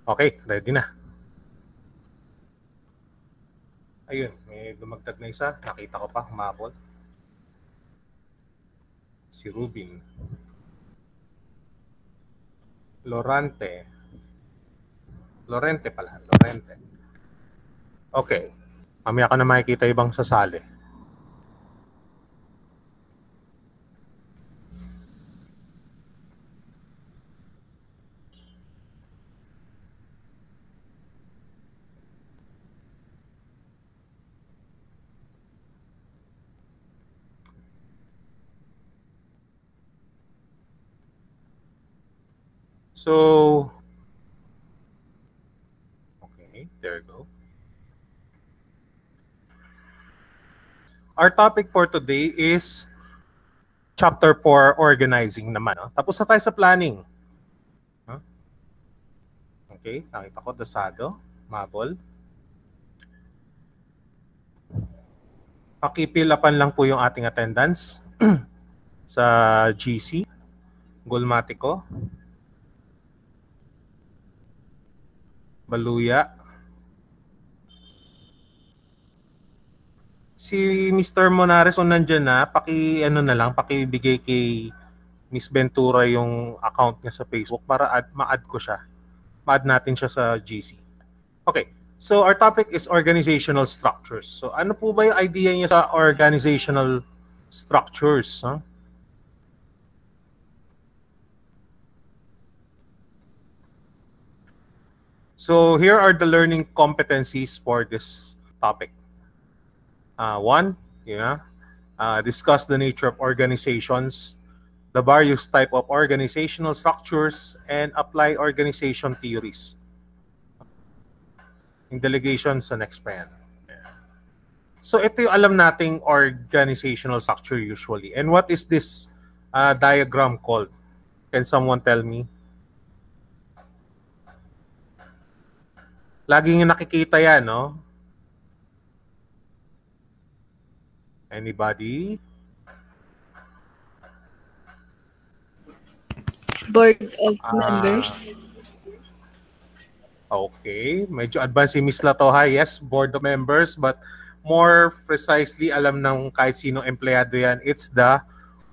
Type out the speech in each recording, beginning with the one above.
Okay, ready na. Ayun, may dumagdag na isa. Nakita ko pa, humabol. Si Rubin. Lorente pala. Lorente. Okay. Mamaya ka na makikita ibang sasali. So, okay, there you go. Our topic for today is Chapter 4, Organizing naman. No? Tapos na tayo sa planning. Huh? Okay, nakita ko, dasado, mabol. Pakipilapan lang po yung ating attendance sa GC, Gulmatico, Baluya. Si Mr. Monares kung nandiyan na, pakibigay kay Miss Ventura yung account niya sa Facebook para ma-add ko siya. Ma-add natin siya sa GC. Okay. So our topic is organizational structures. So ano po ba yung idea niya sa organizational structures? Huh? So here are the learning competencies for this topic. One, discuss the nature of organizations, the various type of organizational structures, and apply organization theories. In delegation sa next pan. So ito yung alam nating organizational structure usually. And what is this diagram called? Can someone tell me? Laging yung nakikita yan, no? Anybody? Board of members. Okay, medyo advanced si Ms. Latoha. Yes, board of members, but more precisely, alam ng kahit sino empleyado yan, it's the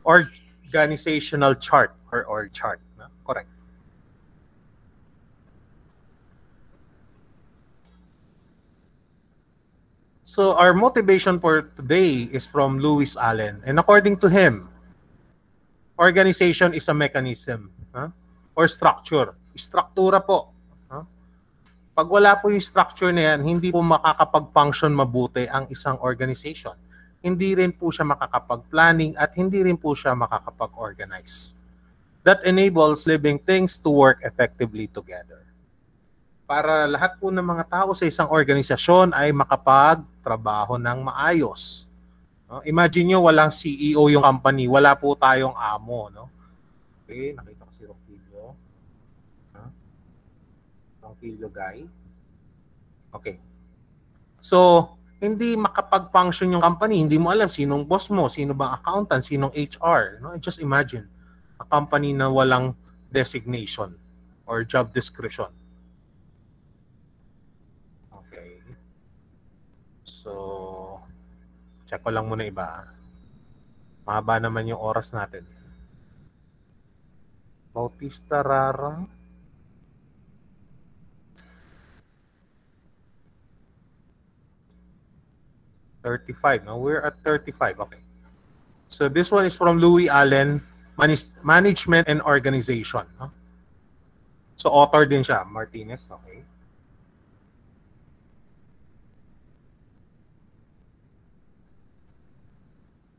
organizational chart or org chart. No? Correct. So our motivation for today is from Lewis Allen. And according to him, organization is a mechanism or structure. Struktura po. Pag wala po yung structure na yan, hindi po makakapag-function mabuti ang isang organization. Hindi rin po siya makakapag-planning at hindi rin po siya makakapag-organize. That enables living things to work effectively together. Para lahat po ng mga tao sa isang organisasyon ay makapagtrabaho ng maayos. No? Imagine nyo, walang CEO yung company, wala po tayong amo. No? Okay, nakita ko si Roquillo. Roquillo guy. Okay. So, hindi makapag-function yung company, hindi mo alam sinong boss mo, sino bang accountant, sinong HR. No? Just imagine, a company na walang designation or job description. So, check ko lang muna iba. Mahaba naman yung oras natin. Bautista Rara. $35. No? We're at 35. Okay. So this one is from Louis Allen, Management and Organization. No? So author din siya, Martinez. Okay.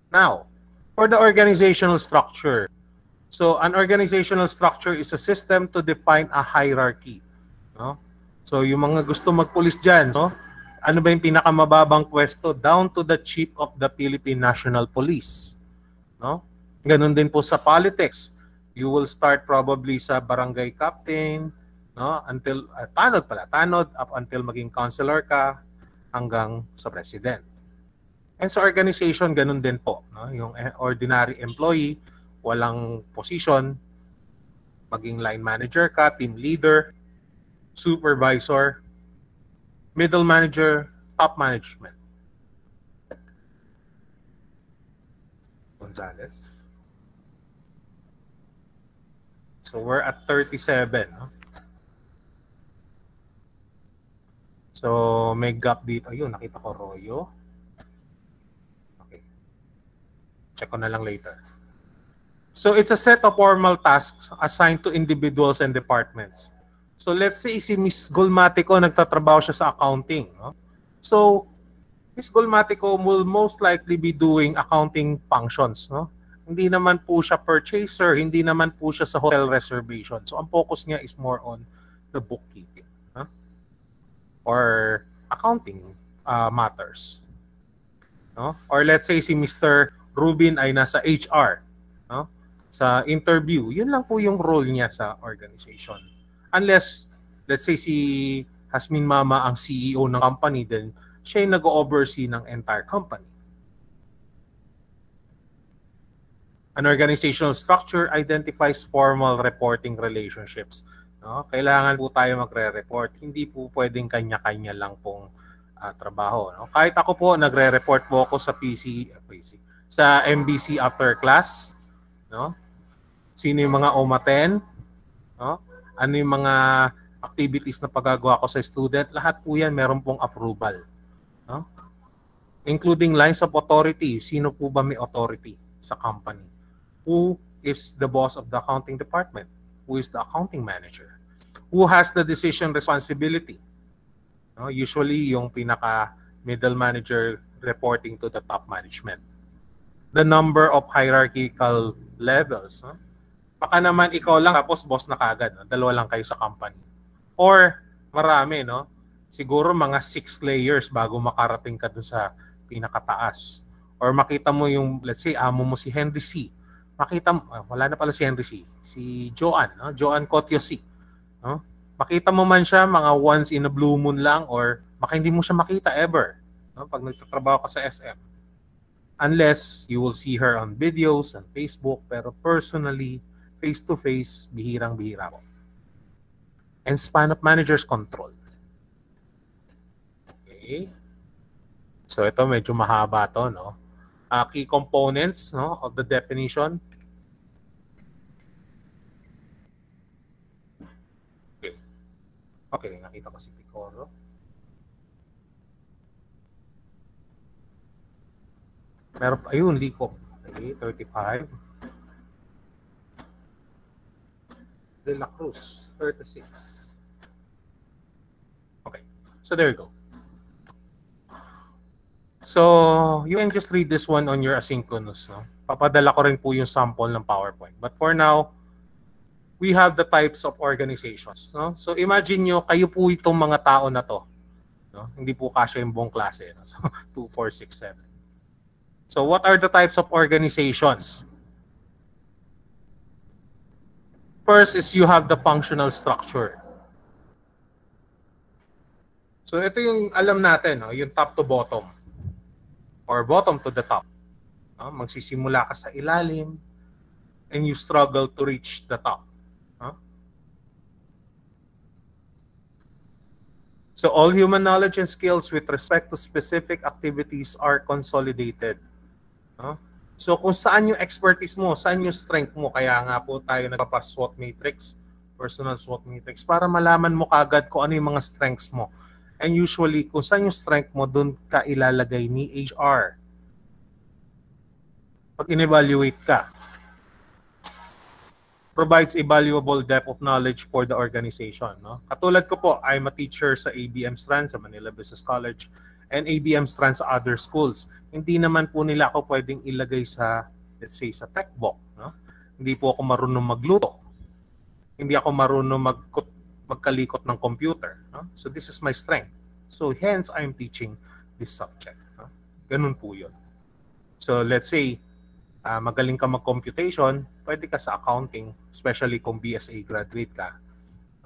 Now, for the organizational structure. So, an organizational structure is a system to define a hierarchy. No? So, yung mga gusto magpulis dyan, no? Ano ba yung pinakamababang pwesto? Down to the chief of the Philippine National Police. No? Ganun din po sa politics. You will start probably sa barangay captain, no? Until, tanod, up until maging councilor ka, hanggang sa president. And sa organization, ganun din po. No? Yung ordinary employee, walang position, maging line manager ka, team leader. supervisor, middle manager, top management. Gonzalez. So we're at 37. No? So may gap dito. Ayun, nakita ko Royo. Okay. Check ko na lang later. So it's a set of formal tasks assigned to individuals and departments. So let's say si Miss Golmatico nagtatrabaho siya sa accounting. No? So Miss Golmatico will most likely be doing accounting functions. No? Hindi naman po siya purchaser, hindi naman po siya sa hotel reservation. So ang focus niya is more on the bookkeeping. Huh? Or accounting matters. No? Or let's say si Mr. Rubin ay nasa HR. No? Sa interview, yun lang po yung role niya sa organization. Unless, let's say si Hasmin Mama ang CEO ng company, then siya yung nag-oversee ng entire company. An organizational structure identifies formal reporting relationships. No? Kailangan po tayo magre-report. Hindi po pwedeng kanya-kanya lang pong trabaho. No? Kahit ako po, nagre-report po ako sa sa MBC after class. No? Sino yung mga OMA 10? No? Ano yung mga activities na paggagawa ko sa student? Lahat po yan meron pong approval. No? Including lines of authority. Sino po ba may authority sa company? Who is the boss of the accounting department? Who is the accounting manager? Who has the decision responsibility? No? Usually, yung pinaka-middle manager reporting to the top management. The number of hierarchical levels. No? Baka naman ikaw lang tapos boss na kagad. No? Dalawa lang kayo sa company. Or marami, no? Siguro mga 6 layers bago makarating ka dun sa pinakataas. Or makita mo yung, let's say, amo mo si Henry C. Makita mo, wala na pala si Henry C. Si Joanne, no? Joanne Cotio C. No? Makita mo man siya mga once in a blue moon lang or baka hindi mo siya makita ever. No? Pag nagtatrabaho ka sa SM. Unless you will see her on videos and Facebook, pero personally, face-to-face, bihirang-bihira ko. And span of managers control. Okay. So ito medyo mahaba to, no? Key components, no, of the definition. Okay. Okay, nakita ko si Picoro. Meron pa, ayun, Liko. Okay, 35. De La Cruz, 36. Okay, so there you go. So, you can just read this one on your asynchronous. No? Papadala ko rin po yung sample ng PowerPoint. But for now, we have the types of organizations. No? So, imagine nyo, kayo po itong mga tao na to. No? Hindi po kasya yung buong klase. No? So, 2, 4, 6, 7. So, what are the types of organizations? First is you have the functional structure. So, ito yung alam natin, no? Yung top to bottom. Or bottom to the top. No? Magsisimula ka sa ilalim and you struggle to reach the top. No? So all human knowledge and skills with respect to specific activities are consolidated. No? So kung saan yung expertise mo, saan yung strength mo, kaya nga po tayo nagpapa-SWOT matrix, personal SWOT matrix, para malaman mo kagad kung ano yung mga strengths mo. And usually, kung saan yung strength mo, doon ka ilalagay ni HR. Pag in-evaluate ka, provides a valuable depth of knowledge for the organization. No? Katulad ko po, I'm a teacher sa ABM Strand, sa Manila Business College, and ABM Strand sa other schools. Hindi naman po nila ako pwedeng ilagay sa, let's say, sa tech book. No? Hindi po ako marunong magluto. Hindi ako marunong magkalikot ng computer. No? So this is my strength. So hence, I'm teaching this subject. No? Ganun po yun. So let's say, magaling ka mag-computation, pwede ka sa accounting, especially kung BSA graduate ka.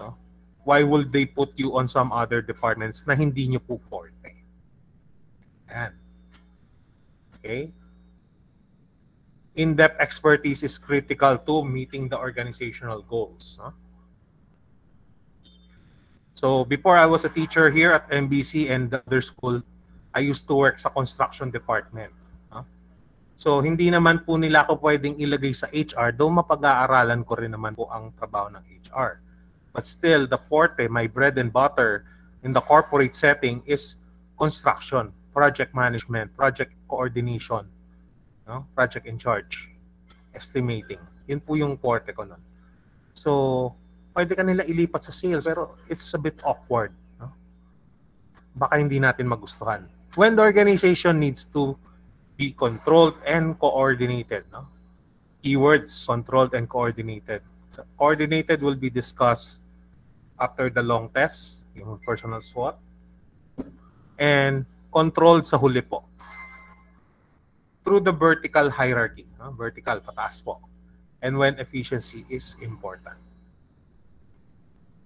No? Why would they put you on some other departments na hindi nyo po forte? Ayan. Okay? In-depth expertise is critical to meeting the organizational goals. No? So before I was a teacher here at MBC and the other school, I used to work sa construction department. No? So hindi naman po nila ako pwedeng ilagay sa HR, though mapag-aaralan ko rin naman po ang trabaho ng HR. But still, the forte, my bread and butter in the corporate setting is construction, project management, project coordination, no? Project in charge, estimating. Yun po yung forte ko nun. So, pwede ka nila ilipat sa sales, pero it's a bit awkward. No? Baka hindi natin magustuhan. When the organization needs to be controlled and coordinated. No? Keywords, controlled and coordinated. Coordinated will be discussed after the long test, yung personal SWOT. And controlled sa huli po. Through the vertical hierarchy. No? Vertical, pataas po. And when efficiency is important.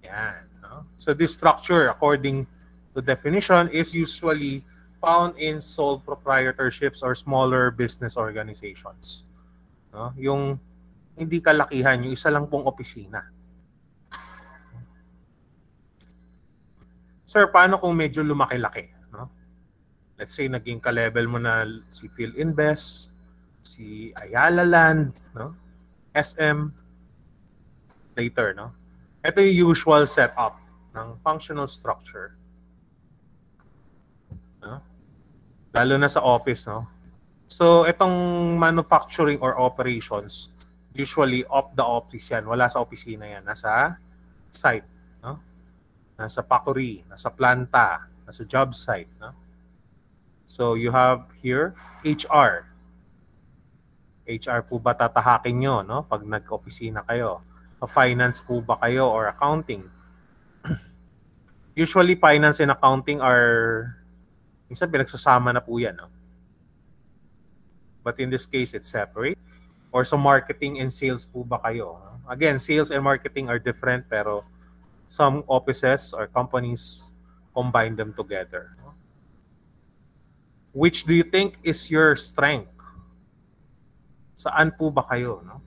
Yan. No? So this structure, according to definition, is usually found in sole proprietorships or smaller business organizations. No? Yung hindi kalakihan, yung isa lang pong opisina. Sir, paano kung medyo lumaki-laki? No? Let's say, naging ka-level mo na si PhilInvest, si Ayala Land, no? SM, later, no? Ito yung usual setup ng functional structure. No? Lalo na sa office, no? So, itong manufacturing or operations, usually off the office yan. Wala sa opisina yan. Nasa site, no? Nasa factory, nasa planta, nasa job site, no? So, you have here, HR. HR po ba tatahakin nyo, no? Pag nag-opisina kayo. Finance po ba kayo or accounting? Usually, finance and accounting are, minsan pinagsasama na po yan, no? But in this case, it's separate. Or sa marketing and sales po ba kayo? Again, sales and marketing are different, pero some offices or companies combine them together. Which do you think is your strength? Saan po ba kayo, no?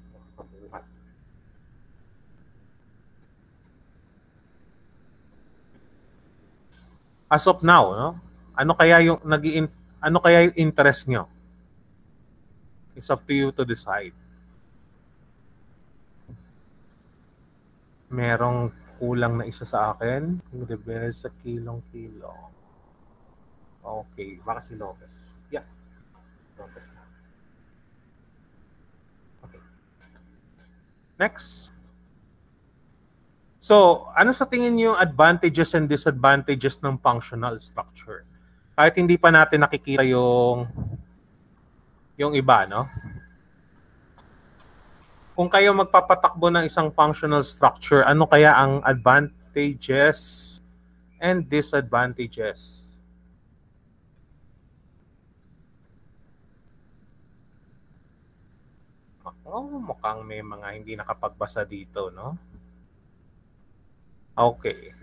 As of now, no? Ano kaya yung interest nyo? It's up to you to decide. Merong kulang na isa sa akin. The best sa kilong-kilo. Okay, baka si Lopez. Yeah. Lopez. Okay. Next. So, ano sa tingin niyo advantages and disadvantages ng functional structure? Kahit hindi pa natin nakikita yung iba, no? Kung kayo magpapatakbo ng isang functional structure, ano kaya ang advantages and disadvantages? Oh, mukhang may mga hindi nakapagbasa dito, no? Okay.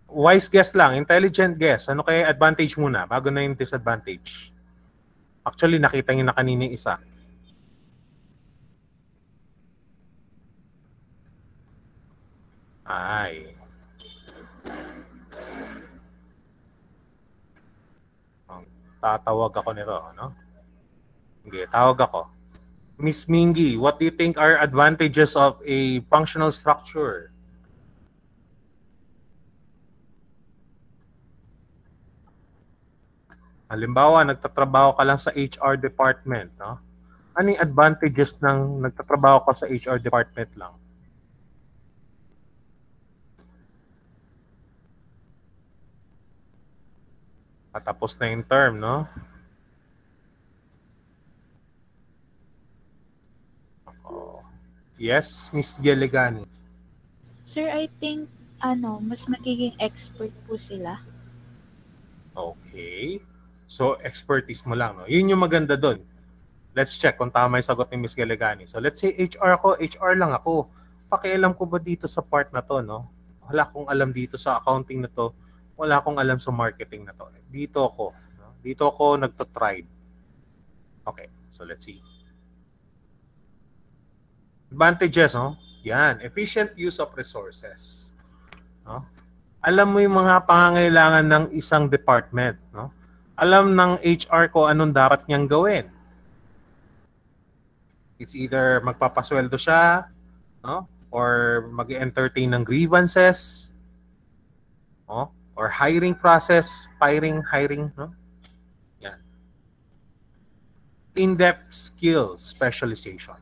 Wise guess lang, intelligent guess. Ano kaya advantage muna bago na yung disadvantage? Actually, nakita niyo na kanina yung isa. Ay. Tatawag ako nito, no? Sige, tawag ako. Miss Mingy, what do you think are advantages of a functional structure? Halimbawa, nagtatrabaho ka lang sa HR department, no? Ano yung advantages ng nagtatrabaho ka sa HR department lang? Patapos na yung term, no? Yes, Miss Yelegani. Sir, I think, mas magiging expert po sila. Okay. So, expertise mo lang, no? Yun yung maganda doon. Let's check kung tama yung sagot ni Miss Yelegani. So, let's say HR ako, HR lang ako. Pakialam ko ba dito sa part na to, no? Wala akong alam dito sa accounting na to. Wala akong alam sa marketing na to. Dito ako. No? Dito ako nagtatribe. Okay. So, let's see. Advantages, no? Yan. Efficient use of resources. no? Alam mo yung mga pangangailangan ng isang department, no? Alam ng HR ko anong dapat niyang gawin. It's either magpapasweldo siya, no? Or mag-entertain ng grievances, no? Or hiring process, hiring, no? Yan. In-depth skill specialization.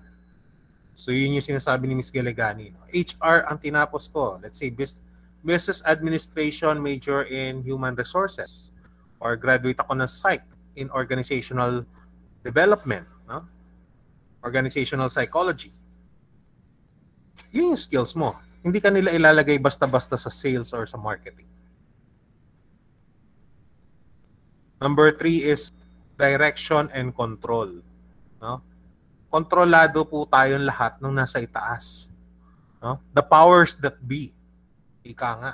So yun yung sinasabi ni Ms. Galegani. HR ang tinapos ko. Let's say business administration major in human resources. Or graduate ako ng psych in organizational development. No? Organizational psychology. Yun yung skills mo. Hindi ka nila ilalagay basta-basta sa sales or sa marketing. Number 3 is direction and control. No? Kontrolado po tayong lahat nung nasa itaas. No? The powers that be. Ika nga.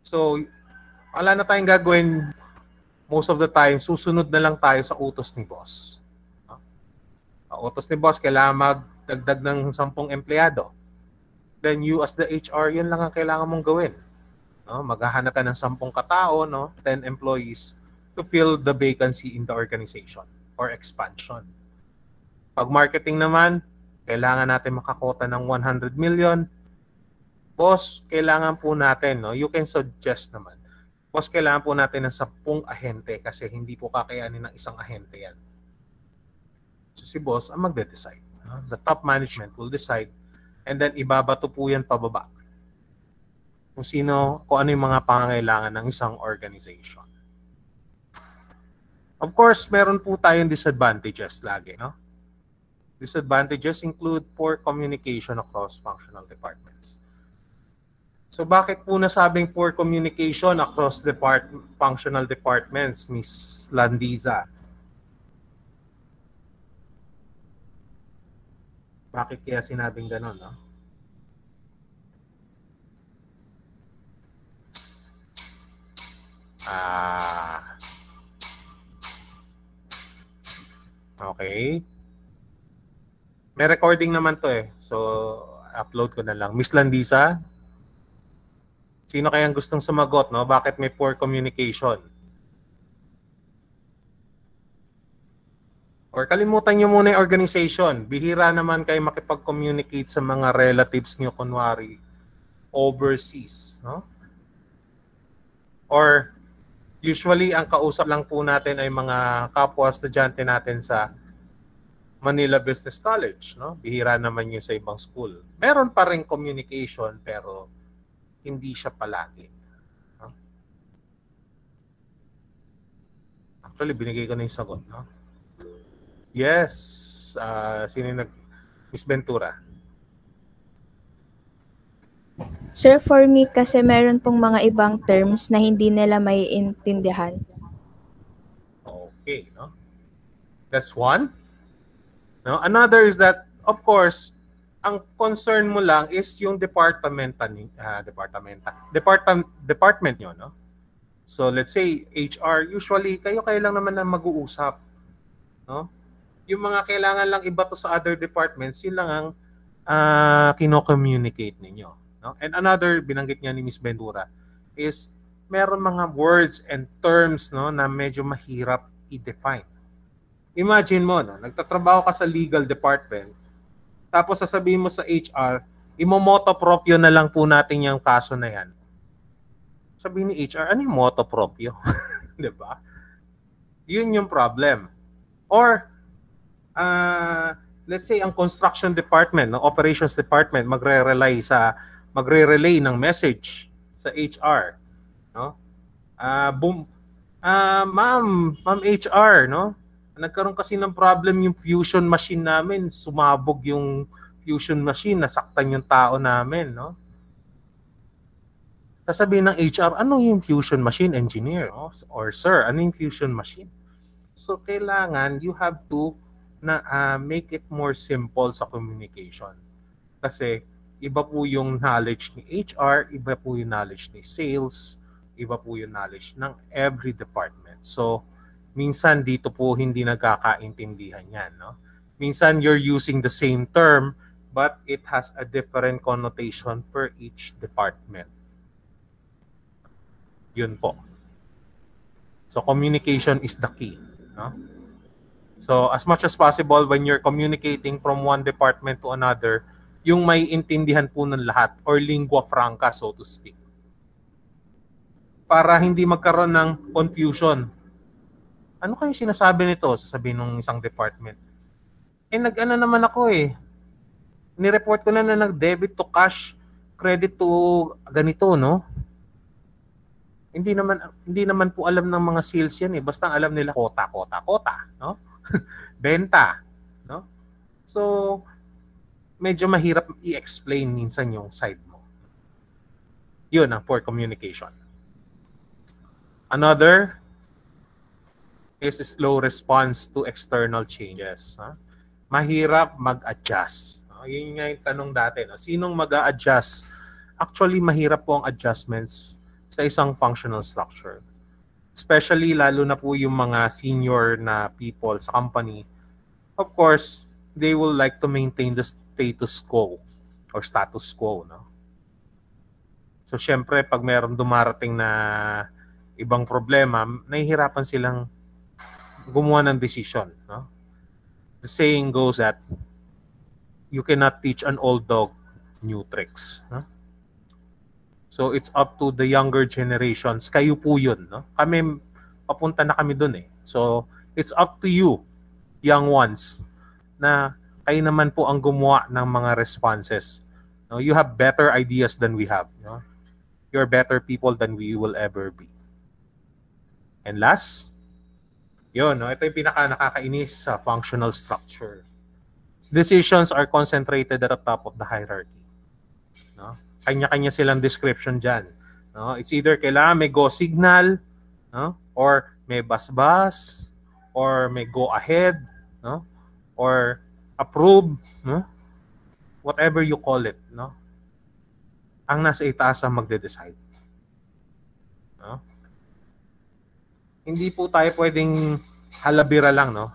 So, wala na tayong gagawin most of the time, susunod na lang tayo sa utos ni boss. No? Ang utos ni boss, kailangan magdagdag ng 10 empleyado. Then you as the HR, yun lang ang kailangan mong gawin. No? Maghahanap ka ng 10 katao, no? 10 employees to fill the vacancy in the organization or expansion. Pag marketing naman, kailangan natin makakota ng 100 million. Boss, kailangan po natin, no? You can suggest naman. Boss, kailangan po natin ng 10 ahente kasi hindi po kakayanin ng isang ahente yan. So si boss ang magde-decide. No? The top management will decide and then ibabato po yan pababa. Kung ano yung mga pangangailangan ng isang organization. Of course, meron po tayong disadvantages lagi, no? Disadvantages include poor communication across functional departments. So bakit po nasabing poor communication across functional departments, Ms. Landiza? Bakit kaya sinabing gano'n, no? Okay. May recording naman to eh. So, upload ko na lang. Miss Landisa, sino kayang gustong sumagot, no? Bakit may poor communication? Or kalimutan nyo muna yung organization. Bihira naman kayo makipag-communicate sa mga relatives nyo, kunwari, overseas, no? Or, usually, ang kausap lang po natin ay mga kapwa-estudyante natin sa Manila Business College, no? Bihira naman yun sa ibang school. Meron pa rin communication pero hindi siya palagi. No? Actually, binigay ko na yung sagot, no? Yes. Sino Miss Ventura? Sir, for me kasi meron pong mga ibang terms na hindi nila maiintindihan. Okay, no? That's one. No? Another is that, of course, ang concern mo lang is yung department nyo, no? So let's say HR, usually kayo lang naman na mag-uusap, no? Yung mga kailangan lang iba to sa other departments, yun lang ang kino-communicate ninyo, no? And another binanggit niya ni Miss Ventura is meron mga words and terms, no, na medyo mahirap i-define. Imagine mo, no, nagtatrabaho ka sa legal department, tapos sasabihin mo sa HR, imo-moto proprio na lang po natin yung kaso na yan. Sabihin ni HR, ano yung moto proprio? Diba? Yun yung problem. Or, let's say, ang construction department, no, operations department, magre-relay ng message sa HR. No? Ma'am HR, no? Nagkaroon kasi ng problem yung fusion machine namin. Sumabog yung fusion machine, nasaktan yung tao namin, no? Sasabihin ng HR, ano yung fusion machine engineer? No? Or sir, ano yung fusion machine? So kailangan you have to make it more simple sa communication. Kasi iba po yung knowledge ni HR, iba po yung knowledge ni sales, iba po yung knowledge ng every department. So minsan dito po hindi nagkakaintindihan yan, no? Minsan you're using the same term but it has a different connotation per each department. Yun po. So communication is the key. No? So as much as possible, when you're communicating from one department to another, yung may intindihan po ng lahat or lingua franca, so to speak. Para hindi magkaroon ng confusion. Ano kayo sinasabi nito? Sasabihin ng isang department. Nag-ano naman ako Ni-report ko na nag-debit to cash, credit to ganito, no? Hindi naman po alam ng mga sales yan Basta alam nila kota, no? Benta, no? So, medyo mahirap i-explain minsan yung side mo. Yun ang poor communication. Another is slow response to external changes. Mahirap mag-adjust. Yun nga yung tanong dati. Sinong mag-a-adjust? Actually, mahirap po ang adjustments sa isang functional structure. Especially, lalo na po yung mga senior na people sa company. Of course, they will like to maintain the status quo or status quo. No? So, syempre, pag mayroong dumarating na ibang problema, nahihirapan silang gumawa ng decision. No? The saying goes that you cannot teach an old dog new tricks. No? So it's up to the younger generations. Kayo po yun. No? Kami, papunta na kami dun So it's up to you, young ones, na kayo naman po ang gumawa ng mga responses. No? You have better ideas than we have. No? You're better people than we will ever be. And last, yun, no? Ito yung pinaka-nakakainis sa functional structure. Decisions are concentrated at the top of the hierarchy. No? Kanya-kanya silang description dyan. No? It's either kailangan may go signal, no? Or may bas-bas, or may go ahead, no? Or approve, no? Whatever you call it. No? Ang nasa itaas ang magde-decide. No? Hindi po tayo pwedeng halabira lang. No?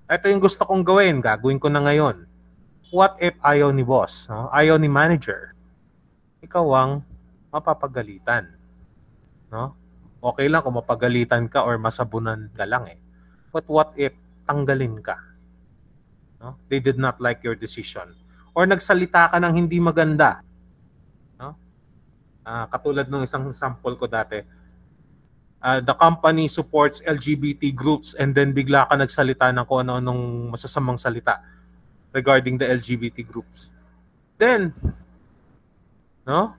Ito yung gusto kong gagawin ko na ngayon. What if ayaw ni boss? No? Ayaw ni manager? Ikaw ang mapapagalitan. No? Okay lang kung mapagalitan ka or masabunan ka lang But what if tanggalin ka? No? They did not like your decision. Or nagsalita ka ng hindi maganda. No? Katulad ng isang sample ko dati. The company supports LGBT groups and then bigla ka nagsalita ng kung ano-anong masasamang salita regarding the LGBT groups. Then, no?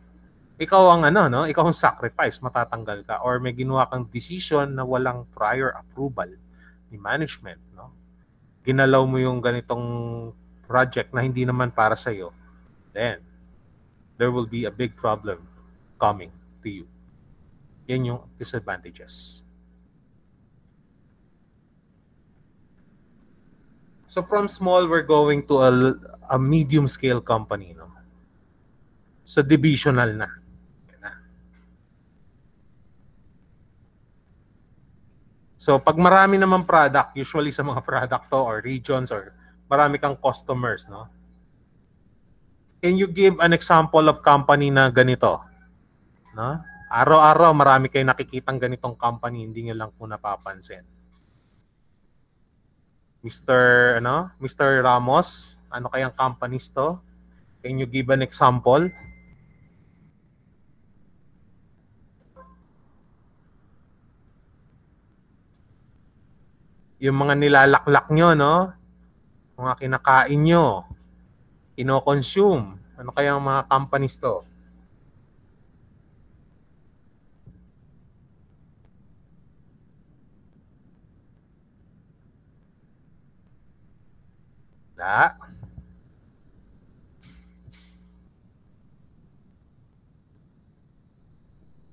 Ikaw ang ikaw ang sacrifice, matatanggal ka or may ginawa kang decision na walang prior approval ni management, no? Ginalaw mo yung ganitong project na hindi naman para sa iyo. Then there will be a big problem coming to you. Yan yung disadvantages. So from small, we're going to a medium scale company, no? So divisional na. So pag marami naman product, usually sa mga product to or regions or marami kang customers, no? Can you give an example of company na ganito? No? Araw-araw marami kayong nakikitang ganitong company, hindi niyo lang po napapansin. Mr. Ramos, ano kayang companies to? Can you give an example? Yung mga nilalaklak nyo, no? Mga kinakain nyo, ino-consume. Ano kayang mga companies to? Wala.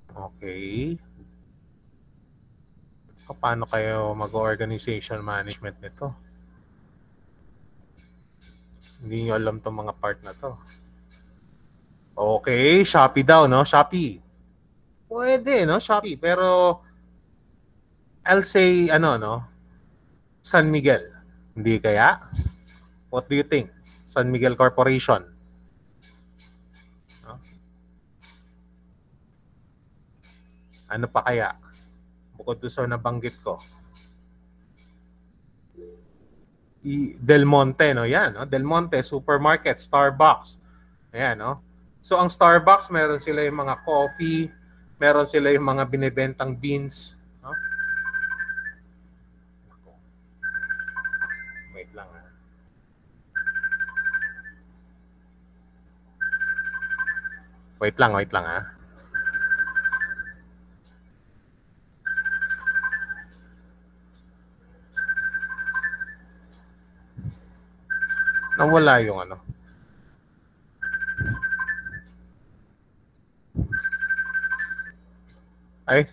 Okay. Paano kayo mag-organization management nito? Hindi nyo alam itong mga part na to. Okay, Shopee daw, no? Shopee. Pwede, no? Shopee. Pero, I'll say, San Miguel. Hindi kaya? What do you think? San Miguel Corporation. Ano pa kaya? Bukod doon sa nabanggit ko. Del Monte, no? Yan, no? Del Monte, supermarket, Starbucks. Ayan, no? So, ang Starbucks, meron sila yung mga coffee, meron sila yung mga binibentang beans. No? Wait lang, ha? Wait lang, ha? Nawala yung ano. Ay,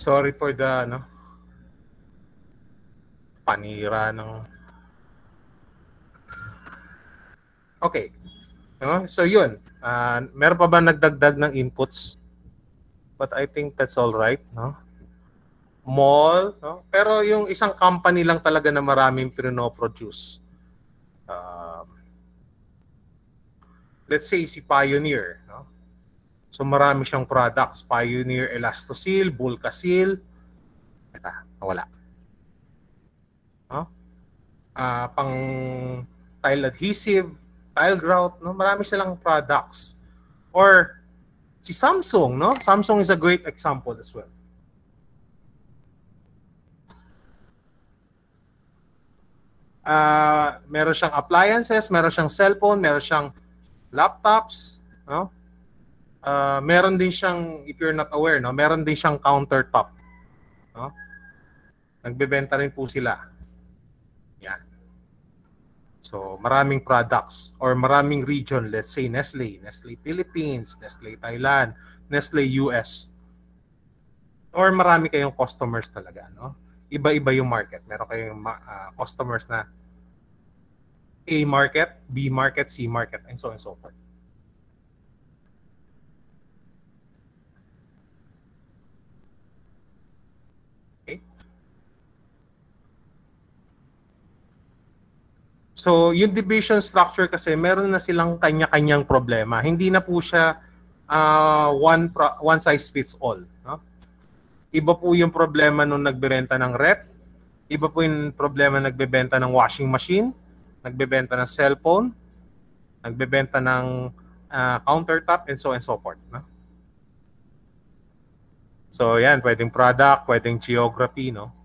sorry for the, ano, panira ng... Okay. No? So, yun. Meron pa ba nagdagdag ng inputs? But I think that's all right, no? Mall, no? Pero yung isang company lang talaga na maraming pinoproduce. Let's say si Pioneer, no? So marami siyang products, Pioneer Elastosil, Bulkasil. Teka, nawala. No? Pang tile adhesive, tile grout, no? Marami silang products. Or si Samsung, no? Samsung is a great example as well. Meron siyang appliances, meron siyang cellphone, meron siyang laptops, no? Meron din siyang, if you're not aware, no, meron din siyang countertop, no? Nagbebenta rin po sila. Yan. So, maraming products or maraming region, let's say Nestle, Nestle Philippines, Nestle Thailand, Nestle US. Or marami kayong customers talaga, no? Iba-iba yung market. Meron kayong customers na A market, B market, C market, and so on and so forth. Okay? So, yung division structure kasi, meron na silang kanya-kanyang problema. Hindi na po siya one size fits all. No? Iba po yung problema nung nagbebenta ng rep. Iba po yung problema nagbebenta ng washing machine, nagbebenta ng cellphone, nagbebenta ng countertop, and so on and so forth. No? So, yan, pwedeng product, pwedeng geography, no?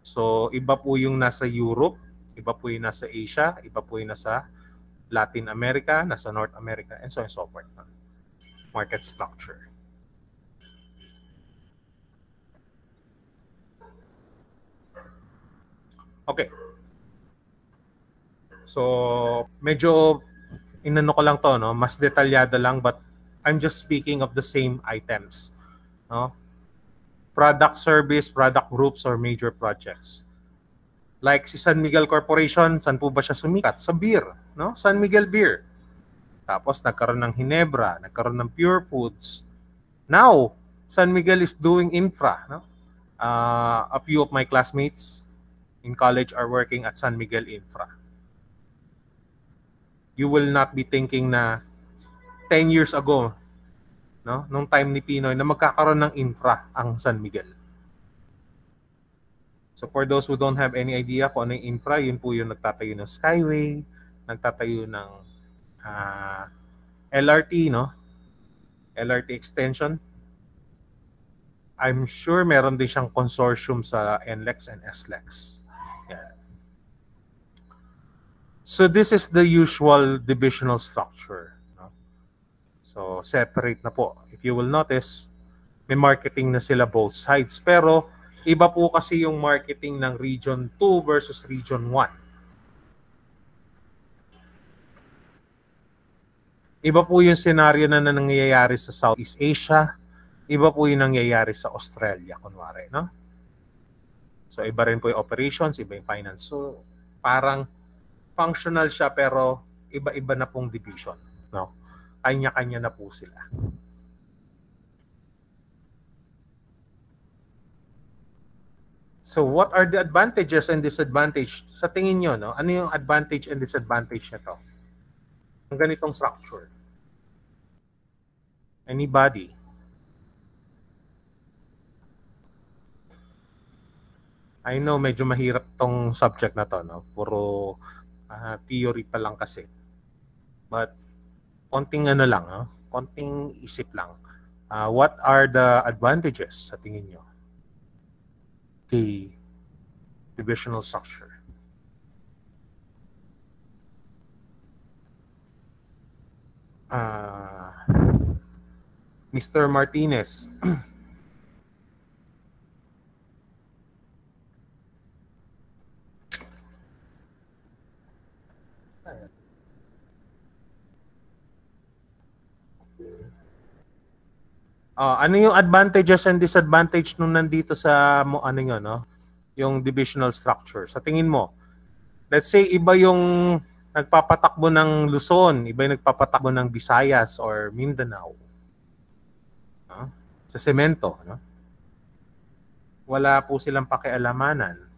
So, iba po yung nasa Europe, iba po yung nasa Asia, iba po yung nasa Latin America, nasa North America, and so on and so forth. No? Market structure. Okay. So, medyo inano ko lang to, no? Mas detalyado lang, but I'm just speaking of the same items. No? Product service, product groups, or major projects. Like si San Miguel Corporation, saan po ba siya sumikat? Sa beer, no? San Miguel Beer. Tapos nagkaroon ng Hinebra, nagkaroon ng Pure Foods. Now, San Miguel is doing infra, no? A few of my classmates in college are working at San Miguel Infra. You will not be thinking na 10 years ago, no, nung time ni Pinoy, na magkakaroon ng infra ang San Miguel. So for those who don't have any idea kung ano yung infra, yun po yung nagtatayo ng Skyway, nagtatayo ng LRT, no? LRT extension. I'm sure meron din siyang consortium sa NLEX and SLEX. Yeah. So this is the usual divisional structure. No? So separate na po. If you will notice, may marketing na sila both sides. Pero iba po kasi yung marketing ng Region 2 versus Region 1. Iba po yung scenario na nangyayari sa Southeast Asia. Iba po yung nangyayari sa Australia, kunwari. No? So iba rin po yung operations, iba yung finance. So parang functional siya pero iba-iba na pong division. No? Kanya-kanya na po sila. So what are the advantages and disadvantages? Sa tingin nyo, no? Ano yung advantage and disadvantage nito? Ang ganitong structure. Anybody? I know medyo mahirap tong subject na to, no? Puro theory pa lang kasi. But konting ano lang, no? Konting isip lang. What are the advantages sa tingin nyo? The divisional structure. Mr. Martinez. Ano yung advantages and disadvantage nung nandito sa ano yun, no? Yung divisional structure. Sa tingin mo, let's say iba yung nagpapatakbo ng Luzon, iba yung nagpapatakbo ng Visayas or Mindanao. No? Sa semento, no? Wala po silang pakialamanan.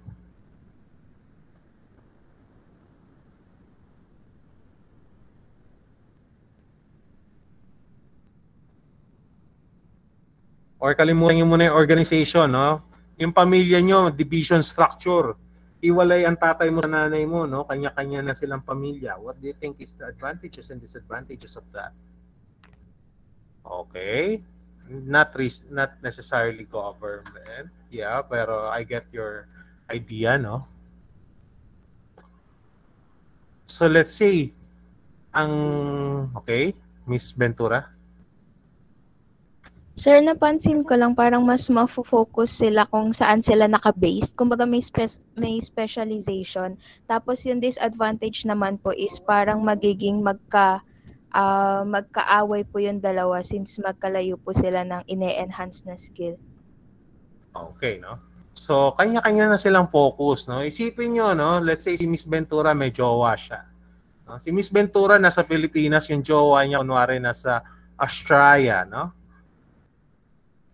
Or kalimutan nyo muna yung organization, no? Yung pamilya nyo, division structure. Iwalay ang tatay mo sa nanay mo, no? Kanya-kanya na silang pamilya. What do you think is the advantages and disadvantages of that? Okay. Not necessarily government. Yeah, pero I get your idea, no? So let's say, okay, Miss Ventura. Sir, napansin ko lang parang mas mafo-focus sila kung saan sila naka-based. Kumbaga may specialization. Tapos yung disadvantage naman po is parang magiging magkaaway po yung dalawa since magkalayo po sila ng ine-enhance na skill. Okay, no? So, kanya-kanya na silang focus, no? Isipin nyo, no? Let's say si Miss Ventura may jowa siya. No? Si Miss Ventura nasa Pilipinas, yung jowa niya kunwari nasa Australia, no?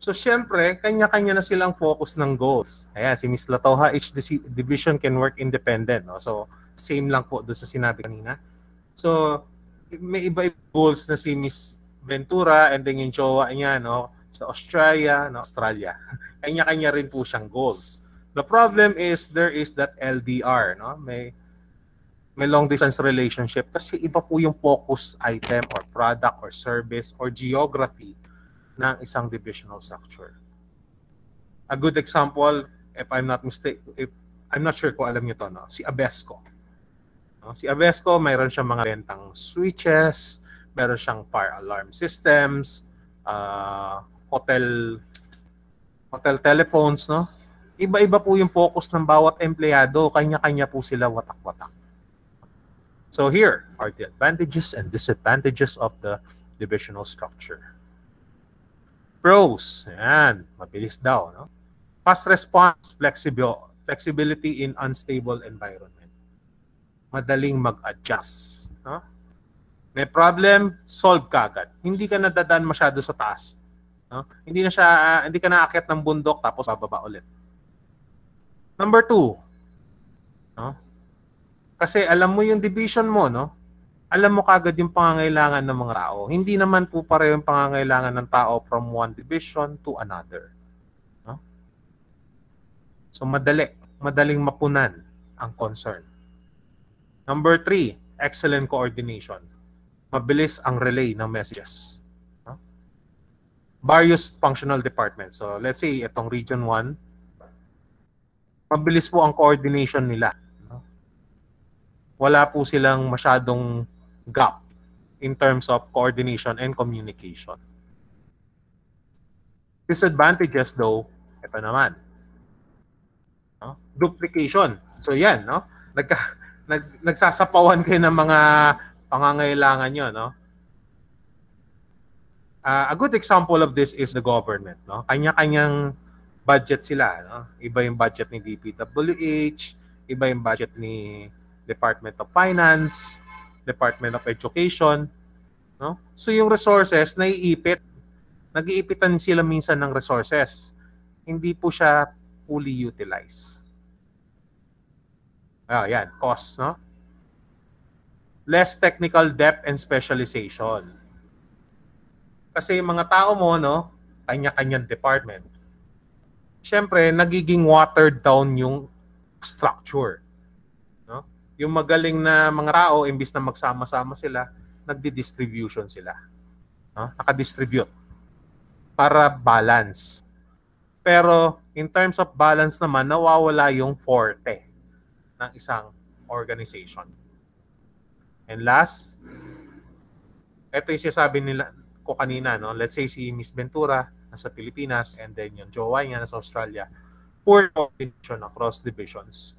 So, syempre, kanya-kanya na silang focus ng goals. Ayan, si Miss Latoha, each division can work independent. No? So, same lang po doon sa sinabi kanina. So, may iba-iba goals na si Miss Ventura and then yung jowa niya, no? Sa Australia. Kanya-kanya rin po siyang goals. The problem is, there is that LDR, no? May long distance relationship kasi iba po yung focus item or product or service or geography ng isang divisional structure. A good example, if I'm not mistaken, I'm not sure kung alam niyo to, no? Si Abesco. No? Si Abesco, mayroon siyang mga bentang switches, mayroon siyang fire alarm systems, hotel telephones, no? Iba-iba po yung focus ng bawat empleyado, kanya-kanya po sila watak-watak. So here are the advantages and disadvantages of the divisional structure. Pros, ayan, mabilis daw, no? Fast response, flexibility in unstable environment. Madaling mag-adjust, no? May problem, solve kagad. Hindi ka nadadaan masyado sa taas, no? Hindi ka naakyat ng bundok tapos bababa ulit. Number 2, no? Kasi alam mo yung division mo, no? Alam mo kagad yung pangangailangan ng mga tao. Hindi naman po pareho yung pangangailangan ng tao from one division to another. No? So madaling mapunan ang concern. Number 3, excellent coordination. Mabilis ang relay ng messages. No? Various functional departments. So let's say itong Region 1, mabilis po ang coordination nila. wala po silang masyadong gap in terms of coordination and communication. Disadvantages though, ito naman. No? Duplication. So yan, no? Nagsasapawan kayo ng mga pangangailangan nyo, no? A good example of this is the government, no? Kanya-kanyang budget sila, no? Iba yung budget ni DPWH, iba yung budget ni Department of Finance, Department of Education, no? So yung resources naiipit. Nag-iipitan sila minsan ng resources. Hindi po siya fully utilized. Yan, cost, no? Less technical depth and specialization. Kasi yung mga tao mo, no, kanya-kanyang department. Siyempre, nagiging watered down yung structure. No? Yung magaling na mga tao, imbis na magsama-sama sila, nagdi-distribution sila. No? Naka-distribute para balance. Pero in terms of balance naman, nawawala yung forte ng isang organization. And last, ito yung sinasabi nila ko kanina, no? Let's say si Miss Ventura nasa Pilipinas and then yung jowa niya nasa Australia. Poor coordination across divisions.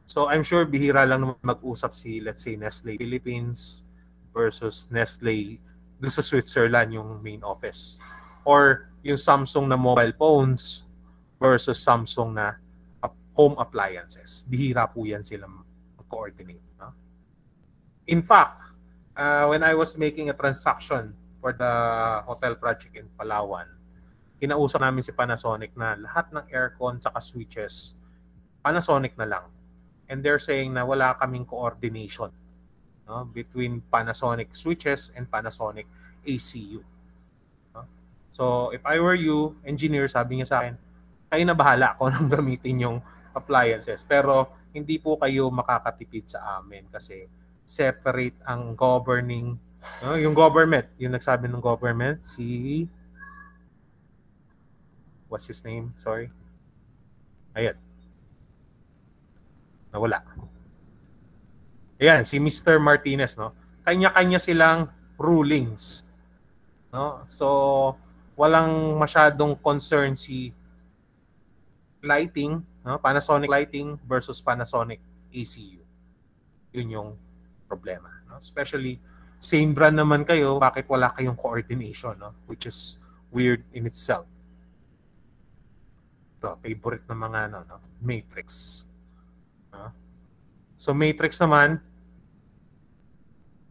So I'm sure bihira lang naman mag-usap si, let's say, Nestle Philippines versus Nestle doon sa Switzerland yung main office. Or yung Samsung na mobile phones versus Samsung na home appliances. Bihira po yan sila mag-coordinate. No? In fact, when I was making a transaction for the hotel project in Palawan, kinausap namin si Panasonic na lahat ng aircon saka switches, Panasonic na lang. And they're saying na wala kaming coordination, no, between Panasonic switches and Panasonic ACU. No? So, if I were you, engineer, sabi niya sa akin, kayo na bahala kung anong gamitin yung appliances. Pero, hindi po kayo makakatipid sa amin kasi separate ang governing, no, yung government, yung nagsabi ng government, si, what's his name? Sorry. Ayan. Nawala. Ayan, si Mr. Martinez, no? Kanya-kanya silang rulings. No? So, walang masyadong concern si lighting, no? Panasonic lighting versus Panasonic ACU. Yun yung problema. No? Especially, same brand naman kayo, bakit wala kayong coordination, no? Which is weird in itself. So, favorite ng mga no? Matrix. No? So, Matrix naman,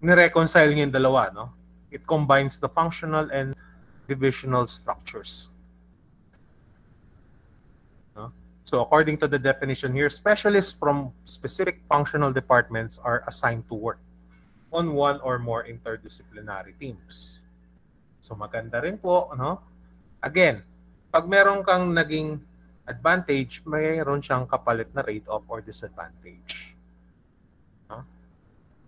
nireconcile niya yung dalawa. No? It combines the functional and divisional structures. No? So, according to the definition here, specialists from specific functional departments are assigned to work on one or more interdisciplinary teams. So, maganda rin po. No? Again, pag meron kang naging advantage, mayroon siyang kapalit na trade-off or disadvantage. No?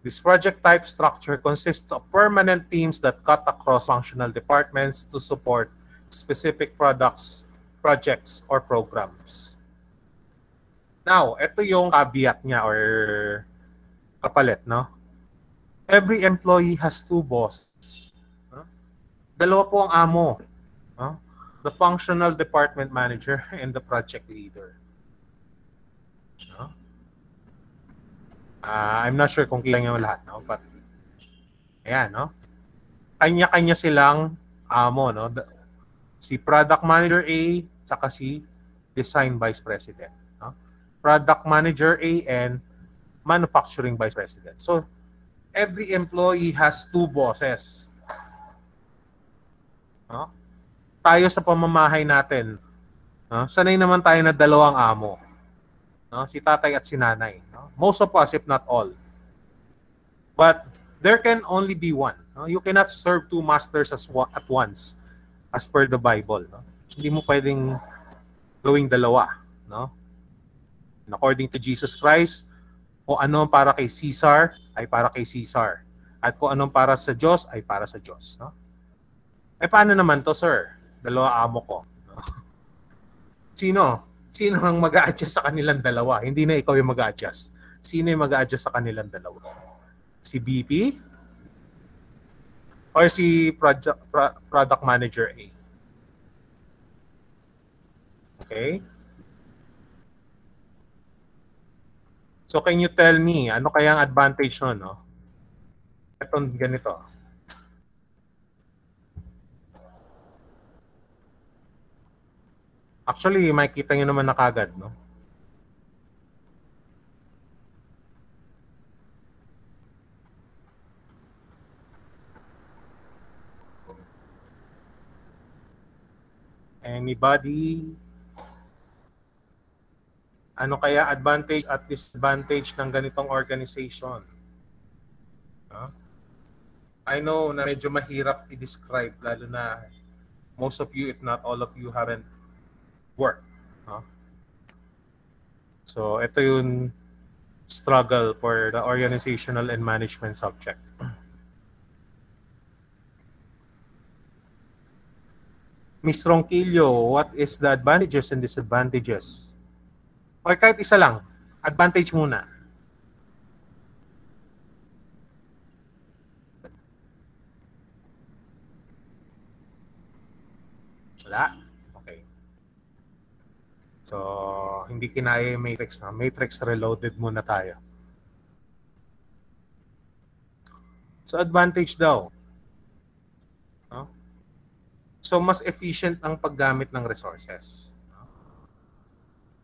This project type structure consists of permanent teams that cut across functional departments to support specific products, projects, or programs. Now, ito yung caveat niya or kapalit, no? Every employee has two bosses. No? Dalawa po ang amo. No? The functional department manager and the project leader. No? I'm not sure kung kailan yung lahat, no? But, ayan, no? Kanya-kanya silang amo, no? Si product manager A, saka si design vice president, no? Product manager A and manufacturing vice president. So, every employee has two bosses. No? Tayo sa pamamahay natin, no? Sanay naman tayo na dalawang amo. No? Si tatay at si nanay. No? Most of us, if not all. But there can only be one. No? You cannot serve two masters at once as per the Bible. No? Hindi mo pwedeng gawing dalawa. No? And according to Jesus Christ, kung ano para kay Caesar ay para kay Caesar. At kung anong para sa Diyos ay para sa Diyos. No? Eh paano naman to, sir? Dalawa amo ko. No? Sino ang mag-a-adjust sa kanilang dalawa? Hindi na ikaw yung mag-a-adjust. Sino yung mag-a-adjust sa kanilang dalawa? Si BP or si product manager A? Okay? So can you tell me, ano kaya ang advantage nun, no? Itong ganito. Actually, makikita nyo naman na kagad, no? Anybody? Ano kaya advantage at disadvantage ng ganitong organization? Huh? I know na medyo mahirap i-describe, lalo na most of you, if not all of you, haven't worked. Huh? So, ito yung struggle for the organizational and management subject. Ms. Ronquillo, what is the advantages and disadvantages? O kahit isa lang, advantage muna. Wala? Okay. So, hindi kinaya yung matrix na. Matrix reloaded muna tayo. So, advantage daw. No? So, mas efficient ang paggamit ng resources.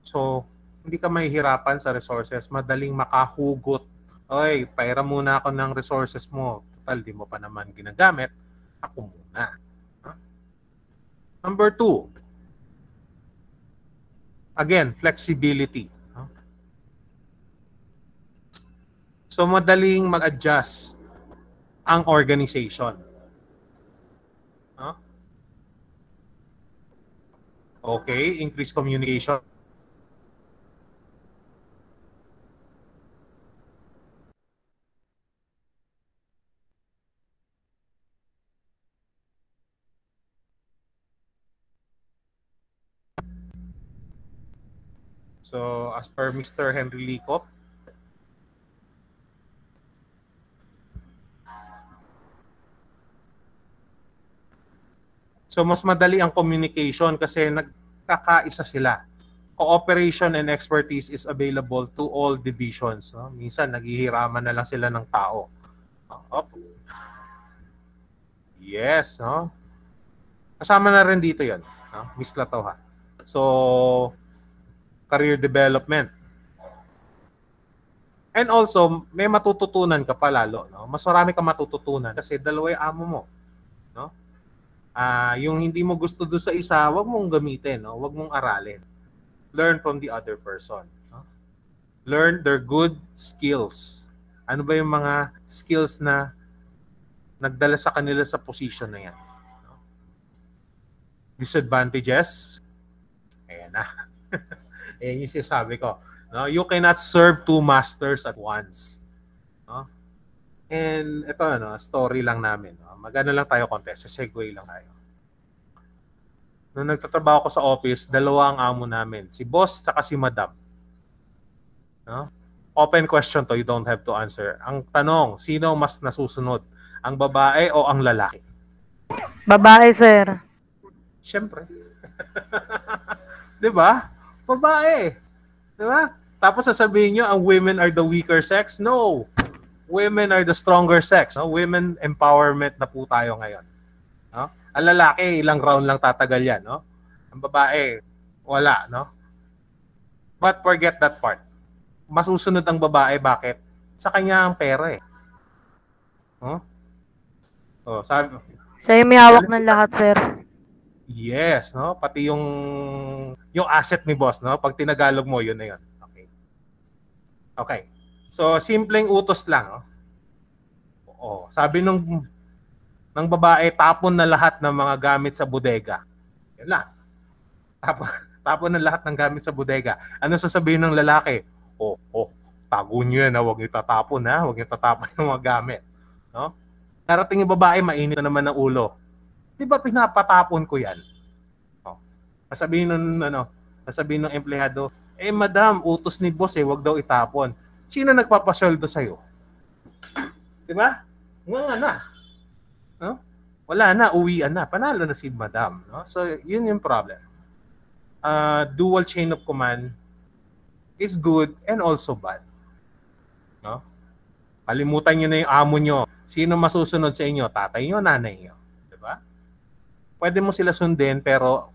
So, hindi ka mahihirapan sa resources, madaling makahugot. Oy, paira muna ako ng resources mo. Total, di mo pa naman ginagamit. Ako muna. Number 2. Again, flexibility. So, madaling mag-adjust ang organization. Okay, increase communication. So, as per Mr. Henry Licop, so mas madali ang communication kasi nagkakaisa sila. Cooperation and expertise is available to all divisions. No? Minsan, naghihiraman na lang sila ng tao. Yes. No? Kasama na rin dito yun. No? Miss Latoha. So, career development. And also, may matututunan ka pa lalo. No? Mas marami ka matututunan kasi dalawa yung amo mo. No? Yung hindi mo gusto doon sa isa, wag mong gamitin. No? Wag mong aralin. Learn from the other person. No? Learn their good skills. Ano ba yung mga skills na nagdala sa kanila sa position na yan? No? Disadvantages? Ayan na. Ayan yung sinasabi ko. No? You cannot serve two masters at once. No? And ito, no, story lang namin. No? Magano lang tayo konti. Sa segue lang tayo. Nung nagtatrabaho ko sa office, dalawa ang amo namin. Si boss saka si madam. No? Open question to, you don't have to answer. Ang tanong, sino mas nasusunod? Ang babae o ang lalaki? Babae, sir. Siyempre. 'Di ba? Babae. 'Di ba? Tapos sasabihin nyo, ang women are the weaker sex? No. Women are the stronger sex. No? Women empowerment na po tayo ngayon. No? Ang lalaki, ilang round lang tatagal yan. No? Ang babae, wala. No? But forget that part. Masusunod ang babae, bakit? Sa kanya ang pera eh. No? Oh, sabi, Siya yung may hawak ng lahat, sir. yes, no? Pati yung asset ni boss, no? Pag tinagalog mo, yun na yun. Okay. Okay. So, simpleng utos lang, no? Oo. Sabi ng babae, tapon na lahat ng mga gamit sa bodega. Yun lang. Tapon na lahat ng gamit sa bodega. Ano sasabihin ng lalaki? Tago nyo yan, ha? Huwag nyo tatapon, ha? Huwag nyo tatapon yung mga gamit. No? Darating yung babae, mainit na naman ng ulo. Di ba pinapatapon ko yan? Sasabihin ng empleyado, madam, utos ni boss wag daw itapon. Sino nagpapasweldo sa'yo? Di ba? Nga na. No? Wala na, uwian na. Panalo na si madam. No? So, yun yung problem. Dual chain of command is good and also bad. No? Kalimutan nyo na yung amo nyo. Sino masusunod sa inyo? Tatay nyo, nanay nyo. Diba? Pwede mo sila sundin, pero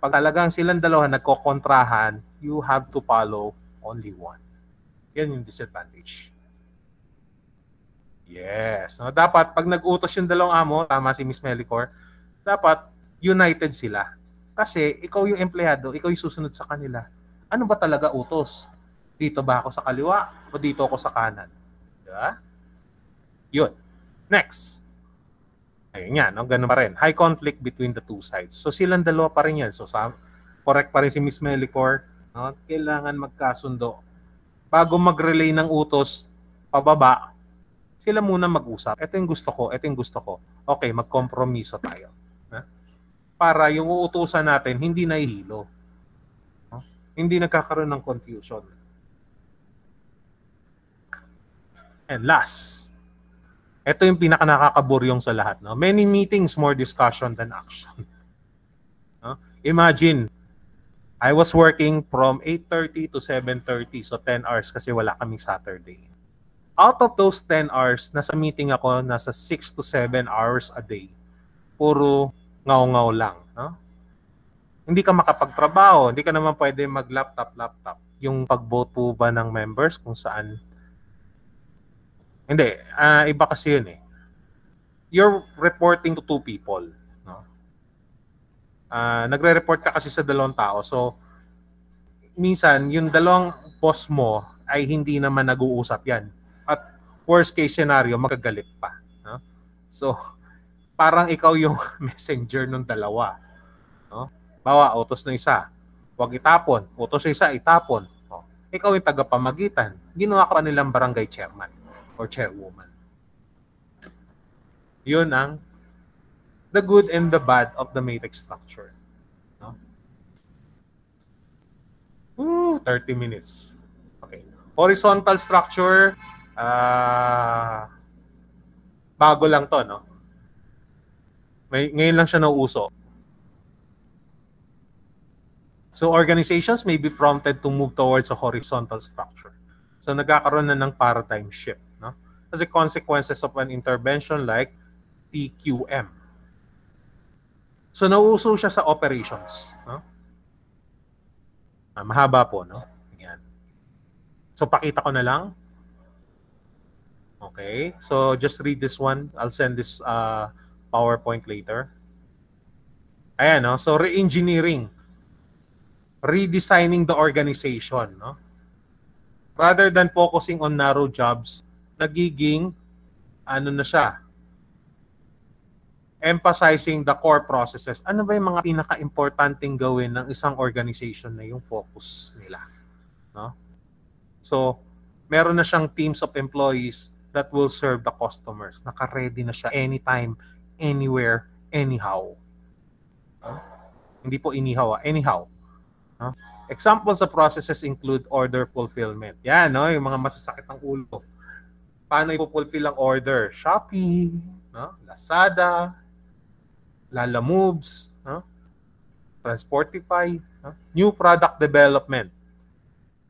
pag talagang silang dalawa nagkokontrahan, you have to follow only one. Yan yung disadvantage. Yes. No? Dapat, pag nag-utos yung dalawang amo, tama si Miss Melicor, dapat united sila. Kasi ikaw yung empleyado, ikaw yung susunod sa kanila. Ano ba talaga utos? Dito ba ako sa kaliwa o dito ako sa kanan? Diba? Yun. Next. Ayun yan, no? Ganun pa rin. High conflict between the two sides. So silang dalawa pa rin yan. So correct pa rin si Miss Melicor. No? Kailangan magkasundo. Bago mag-relay ng utos pababa, sila muna mag-usap. Ito yung gusto ko, ito yung gusto ko. Okay, magkompromiso tayo. Ha? Para yung uutusan natin, hindi nahihilo. No? Hindi nagkakaroon ng confusion. And last, ito yung pinaka-nakakaburyong sa lahat. No? Many meetings, more discussion than action. No? Imagine, I was working from 8:30 to 7:30, so 10 hours kasi wala kaming Saturday. Out of those 10 hours, nasa meeting ako, nasa 6 to 7 hours a day. Puro ngaw-ngaw lang. No? Hindi ka makapagtrabaho, hindi ka naman pwede mag-laptop. Yung pag-vote po ba ng members kung saan. Hindi, iba kasi yun eh. You're reporting to two people. No? Nagre-report ka kasi sa dalawang tao. So, minsan, yung dalawang boss mo ay hindi naman nag-uusap yan. At worst case scenario, magagalit pa. No? So, parang ikaw yung messenger ng dalawa. No? Bawa, utos ng isa. Huwag itapon. Utos ng isa, itapon. No? Ikaw yung tagapamagitan. Ginawa ka pa nilang barangay chairman or chairwoman. Yun ang the good and the bad of the matrix structure. No? 30 minutes. Okay. Horizontal structure, bago lang to, no? Ngayon lang siya nauuso. So organizations may be prompted to move towards a horizontal structure. So nagkakaroon na ng paradigm shift, no? As a consequences of an intervention like TQM. So nauuso siya sa operations, no? Mahaba po, no? Yan. So pakita ko na lang. Okay, so just read this one. I'll send this PowerPoint later. Ayan, no? So re-engineering. Redesigning the organization, no? Rather than focusing on narrow jobs, nagiging, ano na siya, emphasizing the core processes. Ano ba yung mga pinaka-importanting gawin ng isang organization na yung focus nila? No? So, meron na siyang teams of employees that will serve the customers. Naka-ready na siya anytime, anywhere, anyhow. No? Hindi po anyhow, anyhow. No? Examples of processes include order fulfillment. Yan, no? Yung mga masasakit ng ulo. Paano ipupulfill ang order? Shopee, no? Lazada, Lala Moves, no? Transportify, no? New product development.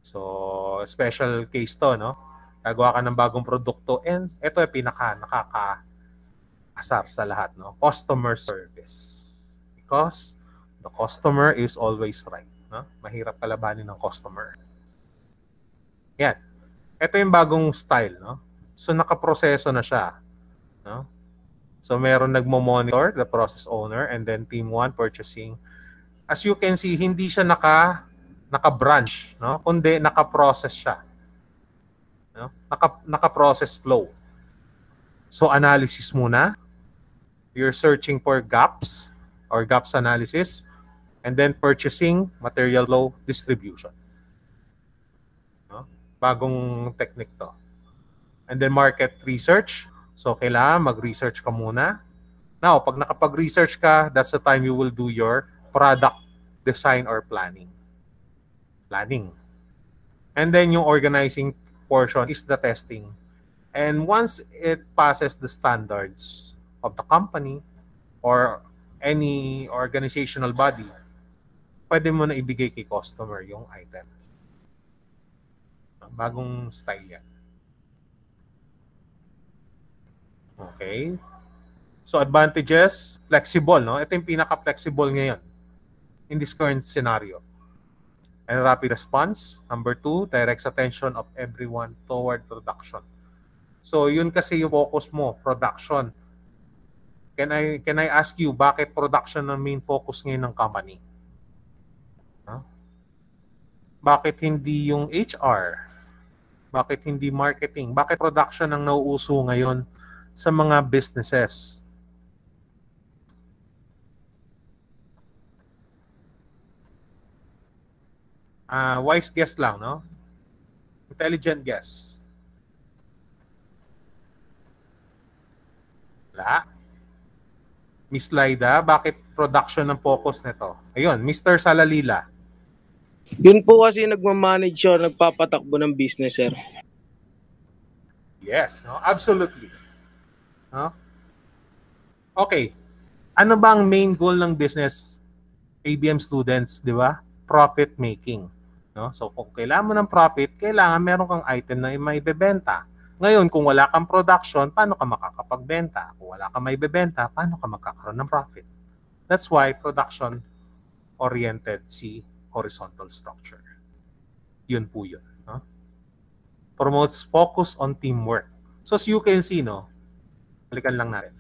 So, special case to, no? Gagawa ka ng bagong produkto and ito ay nakaka-asar sa lahat, no? Customer service. Because the customer is always right, no? Mahirap kalabanin ng customer. Yan. Ito yung bagong style, no? So, nakaproseso na siya, no? So, meron nagmo-monitor, the process owner, and then team 1 purchasing. As you can see, hindi siya naka-branch, no? Kundi naka-process siya. No? Naka-process flow. So, analysis muna. You're searching for gaps or gaps analysis, and then purchasing, material flow, distribution. No? Bagong technique to. And then market research. So, kailangan mag-research ka muna. Now, pag nakapag-research ka, that's the time you will do your product design or planning. And then yung organizing portion is the testing. And once it passes the standards of the company or any organizational body, pwede mo na ibigay kay customer yung item. Bagong style yan. Okay. So advantages, flexible, no? Ito yung pinaka-flexible ngayon in this current scenario. And rapid response. Number 2, directs attention of everyone toward production. So yun kasi yung focus mo, production. Can I ask you, bakit production ang main focus ngayon ng company? Huh? Bakit hindi yung HR? Bakit hindi marketing? Bakit production ang nauuso ngayon sa mga businesses? Wise guess lang, no? Intelligent guess. Wala. Miss Laida, bakit production ang focus nito? Ayun, Mr. Salalila. Yun po kasi nagmamanage siya, nagpapatakbo ng business, sir. Yes, no? Absolutely. No? Okay. Ano ba ang main goal ng business? ABM students, di ba? Profit making. No? So kung kailangan mo ng profit, kailangan meron kang item na maibebenta. Ngayon, kung wala kang production, paano ka makakapagbenta? Kung wala kang maibebenta, paano ka magkakaroon ng profit? That's why production-oriented si horizontal structure. Yun po yun. No? Promotes focus on teamwork. So as you can see, no, balikan lang natin.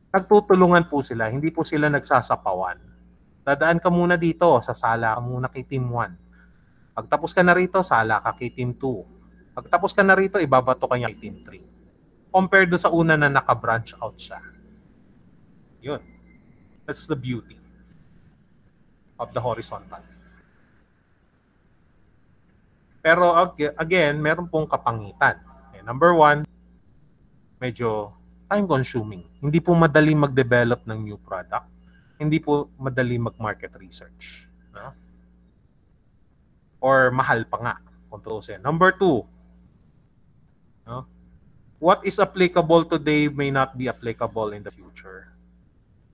Nagtutulungan po sila, hindi po sila nagsasapawan. Dadaan ka muna dito, sa sala ka muna kay Team 1. Pagtapos ka na rito, sala ka kay Team 2. Pagtapos ka na rito, ibabato ka niya kay Team 3. Compared do sa una na naka-branch out siya. Yun. That's the beauty of the horizontal. Pero again, meron pong kapangitan. Okay, number 1, medyo time-consuming. Hindi po madali mag-develop ng new product. Hindi po madali mag-market research. No? Or mahal pa nga. Number 2, no? What is applicable today may not be applicable in the future.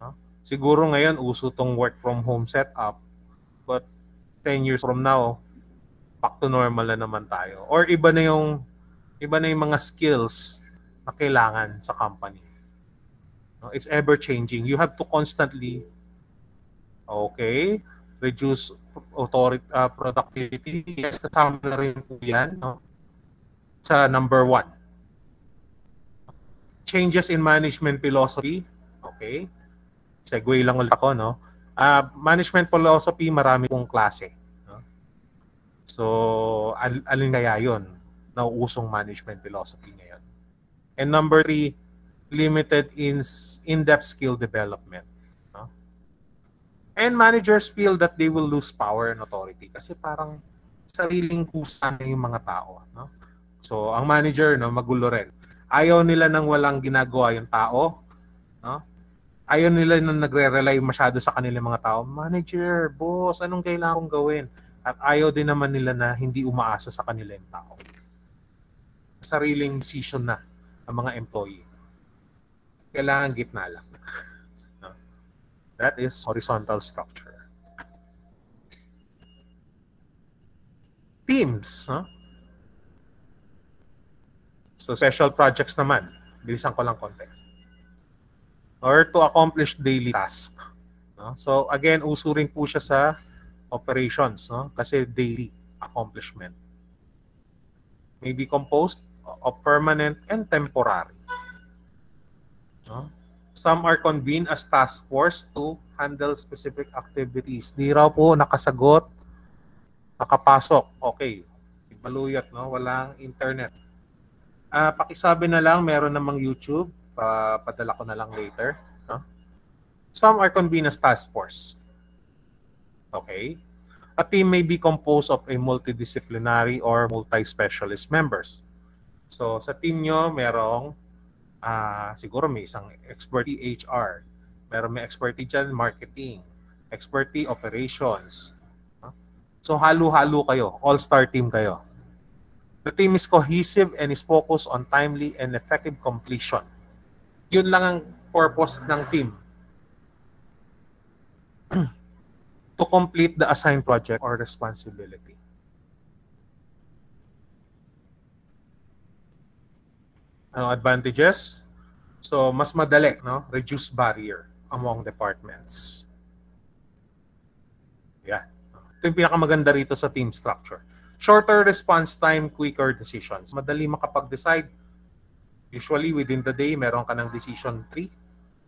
No? Siguro ngayon, uso tong work from home setup. But 10 years from now, back to normal na naman tayo. Or iba na yung mga skills na kailangan sa company. No? It's ever changing. You have to constantly reduce productivity. Yes, kasama na rin po yan, no? Sa number 1. Changes in management philosophy. Okay. Segue lang ulit ako, no? Management philosophy, marami pong klase. No? So, alin kaya yun? Nauusong management philosophy ngayon. And number 3, limited in-depth skill development. No? And managers feel that they will lose power and authority kasi parang sariling kusa na yung mga tao. No? So, ang manager, no, magulo rin. Ayaw nila nang walang ginagawa yung tao. No? Ayaw nila nang nagre-rely masyado sa kanilang mga tao. Manager, boss, anong kailangan kong gawin? At ayaw din naman nila na hindi umaasa sa kanilang tao. Sariling decision na ang mga employee. Kailangan gitna lang. No? That is horizontal structure. Teams. No? So special projects naman. Bilisan ko lang konti. Or to accomplish daily task. No? So again, uso rin po siya sa operations. No? Kasi daily accomplishment. May be composed of permanent and temporary. No? Some are convened as task force to handle specific activities. Di raw po nakasagot, nakapasok. Okay. Baluyat, no? Walang internet. Pakisabi na lang, meron namang YouTube. Padala ko na lang later. No? Some are convened as task force. Okay. A team may be composed of a multidisciplinary or multi-specialist members. So, sa team nyo, merong siguro may isang expertise HR. Meron may expertise dyan, marketing. Expertise operations. So, halo-halo kayo. All-star team kayo. The team is cohesive and is focused on timely and effective completion. Yun lang ang purpose ng team. To complete the assigned project or responsibility. Ang advantages? So, mas madali, no? Reduce barrier among departments. Yeah. Ito yung pinakamaganda rito sa team structure. Shorter response time, quicker decisions. Madali makapag-decide. Usually, within the day, meron ka ng decision tree.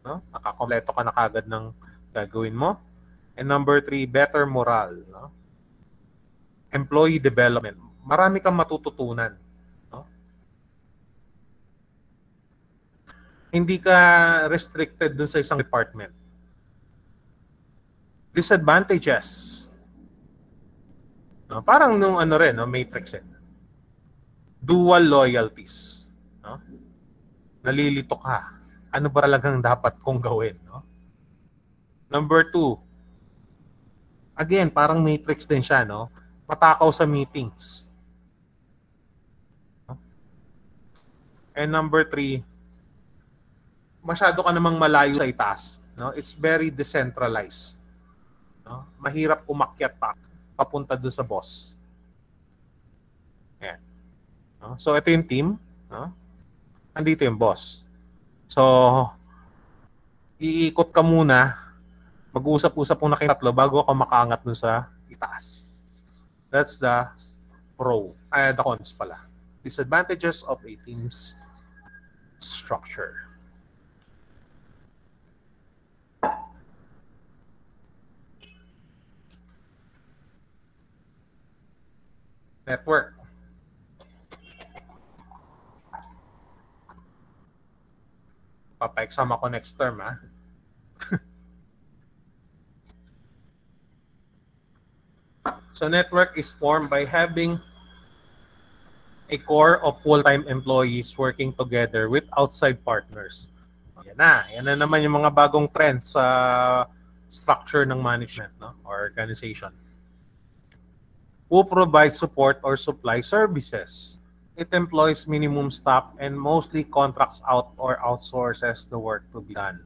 No? Nakakompleto ka na kagad ng gagawin mo. And number 3, better morale. No? Employee development. Marami kang matututunan. No? Hindi ka restricted dun sa isang department. Disadvantages. No? Parang nung ano rin, no? Matrix rin. Dual loyalties. No? Nalilito ka. Ano ba talagang dapat kong gawin? No? Number 2, again, parang matrix din siya, no? Matakaw sa meetings. No? And number 3, masyado ka namang malayo sa itaas. No? It's very decentralized. No? Mahirap umakyat pa papunta doon sa boss. Ayan. No? So, ito yung team. No? Andito yung boss. So, iikot ka muna. Mag-uusap-usap muna kayong tatlo bago ka makaangat dun sa itaas. That's the pro. The cons pala. Disadvantages of a team's structure. Network. Papa-exam ako next term, ha? So network is formed by having a core of full-time employees working together with outside partners. Yan na naman yung mga bagong trends sa structure ng management, no? Or organization. Who provide support or supply services. It employs minimum staff and mostly contracts out or outsources the work to be done.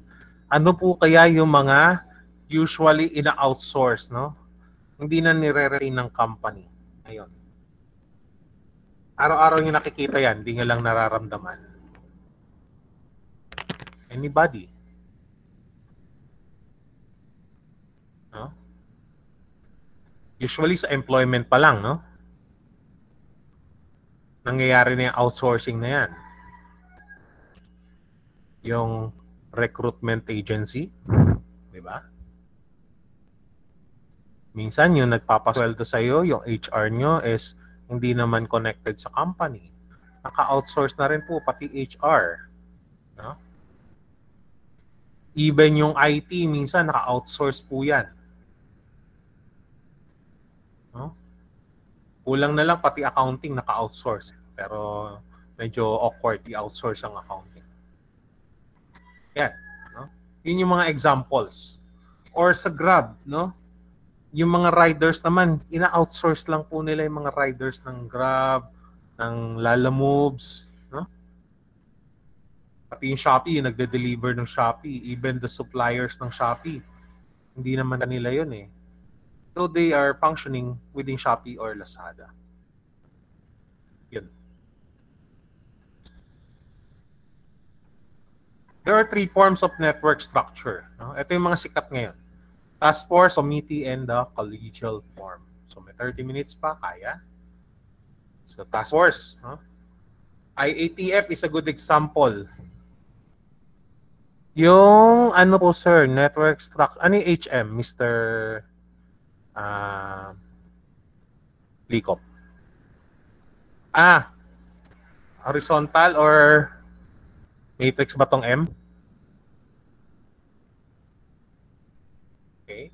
Ano po kaya yung mga usually ina-outsource, no? Hindi na nire-retain ng company. Ngayon. Araw-araw yung nakikita yan, hindi nga lang nararamdaman. Anybody? No? Usually sa employment pa lang, no? Nangyayari na yung outsourcing na yan. Yung recruitment agency, di ba? Minsan yung nagpapasweldo sa iyo, yung HR nyo is hindi naman connected sa company. Naka-outsource na rin po pati HR. No? Even yung IT, minsan naka-outsource po yan. No? Kulang na lang pati accounting naka-outsource. Pero medyo awkward i-outsource ang accounting. Yan. No? Yun yung mga examples. Or sa Grab, no? Yung mga riders naman, ina-outsource lang po nila yung mga riders ng Grab, ng Lala Moves, no? Pati yung Shopee, yung nagde-deliver ng Shopee, even the suppliers ng Shopee, hindi naman kanila yun eh. So they are functioning within Shopee or Lazada. Yun. There are 3 forms of network structure. No? Ito yung mga sikat ngayon. Task force, committee, and the collegial form. So may 30 minutes pa, kaya. So task force. Huh? IATF is a good example. Yung ano po sir, network structure. Ano yung HM, Mr. Likop? Horizontal or matrix ba tong M? Okay.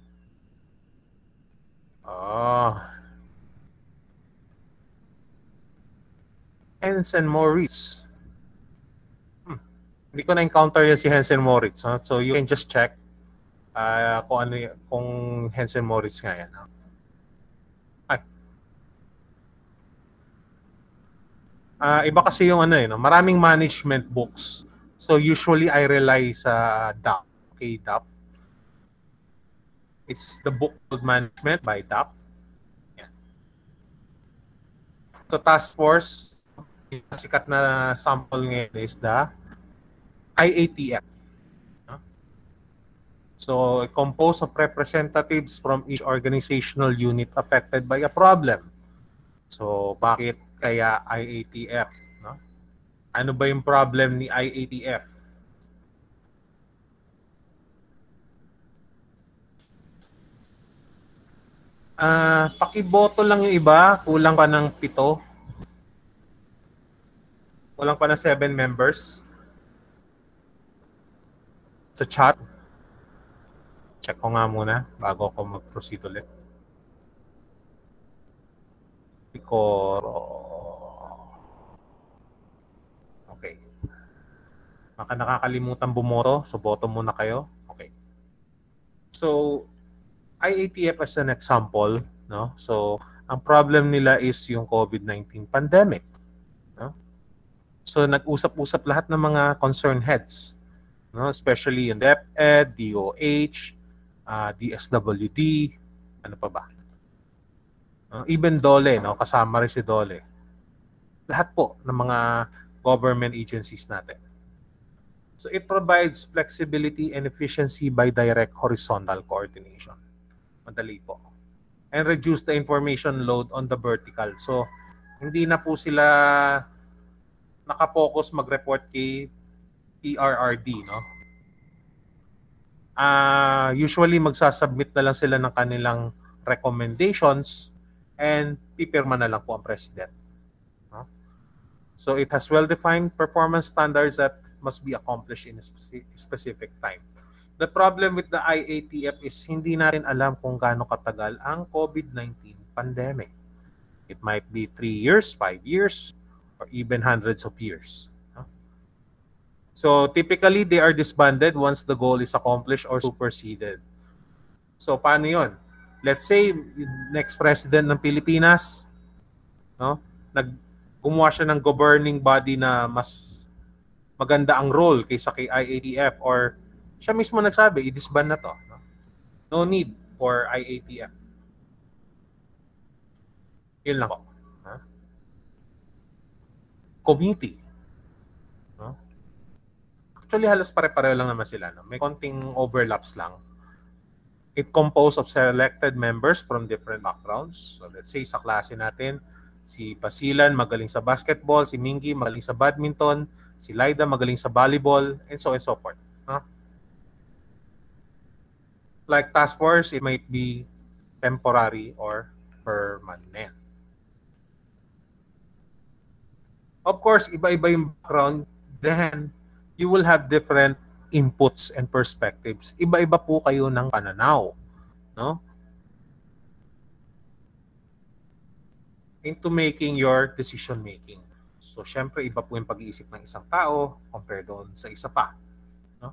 Henson Moritz. Hindi ko na-encounter yan si Henson Moritz. Huh? So you can just check kung Henson Moritz nga yan. Huh? Iba kasi yung ano no? Maraming management books. So usually I rely sa DAP. Okay, DAP. It's the book called Management by DAP. Yeah. So task force, sikat na sample ngayon is the IATF. So composed of representatives from each organizational unit affected by a problem. So bakit kaya IATF? No? Ano ba yung problem ni IATF? Pakiboto lang yung iba, kulang pa ng 7. Kulang pa ng 7 members. Sa chat. Check ko nga muna bago ako mag-proceed ulit. Okay. Baka nakakalimutan bumoto, so boto muna kayo. Okay. So, IATF as an example, no? So, ang problem nila is yung COVID-19 pandemic. No? So, nag-usap-usap lahat ng mga concerned heads, no? Especially yung DepEd, DOH, DSWD, ano pa ba? Even DOLE, no? Kasama rin si DOLE. Lahat po ng mga government agencies natin. So it provides flexibility and efficiency by direct horizontal coordination. Madali po. And reduce the information load on the vertical. So hindi na po sila nakapokus mag-report kay PRRD, no? Usually magsasubmit na lang sila ng kanilang recommendations and pipirma na lang po ang president. No? So it has well-defined performance standards that must be accomplished in a specific time. The problem with the IATF is hindi natin alam kung gaano katagal ang COVID-19 pandemic. It might be 3 years, 5 years, or even hundreds of years. So typically, they are disbanded once the goal is accomplished or superseded. So paano yun? Let's say, next president ng Pilipinas, no, gumawa siya ng governing body na mas maganda ang role kaysa kay IATF, or siya mismo nagsabi, i-disband na to. No need for IATF. Yun lang po. Committee. No? Actually, halos pare-pareho lang naman sila. No? May konting overlaps lang. It composed of selected members from different backgrounds. So let's say sa klase natin, si Basilan magaling sa basketball, si Mingy magaling sa badminton, si Laida magaling sa volleyball, and so forth. Like task force, it might be temporary or permanent. Of course, iba-iba yung background, then you will have different inputs and perspectives. Iba-iba po kayo ng pananaw, no? Into making your decision making. So, syempre, iba po yung pag-iisip ng isang tao compared doon sa isa pa. No?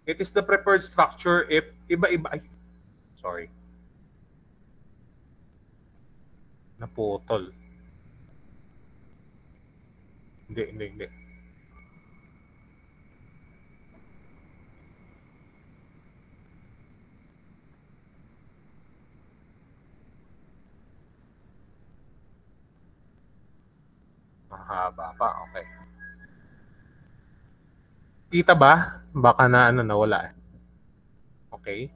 It is the preferred structure if iba-iba... Sorry. Naputol. Hindi. Mahaba pa, okay. Kita ba? Baka na nawala. Okay.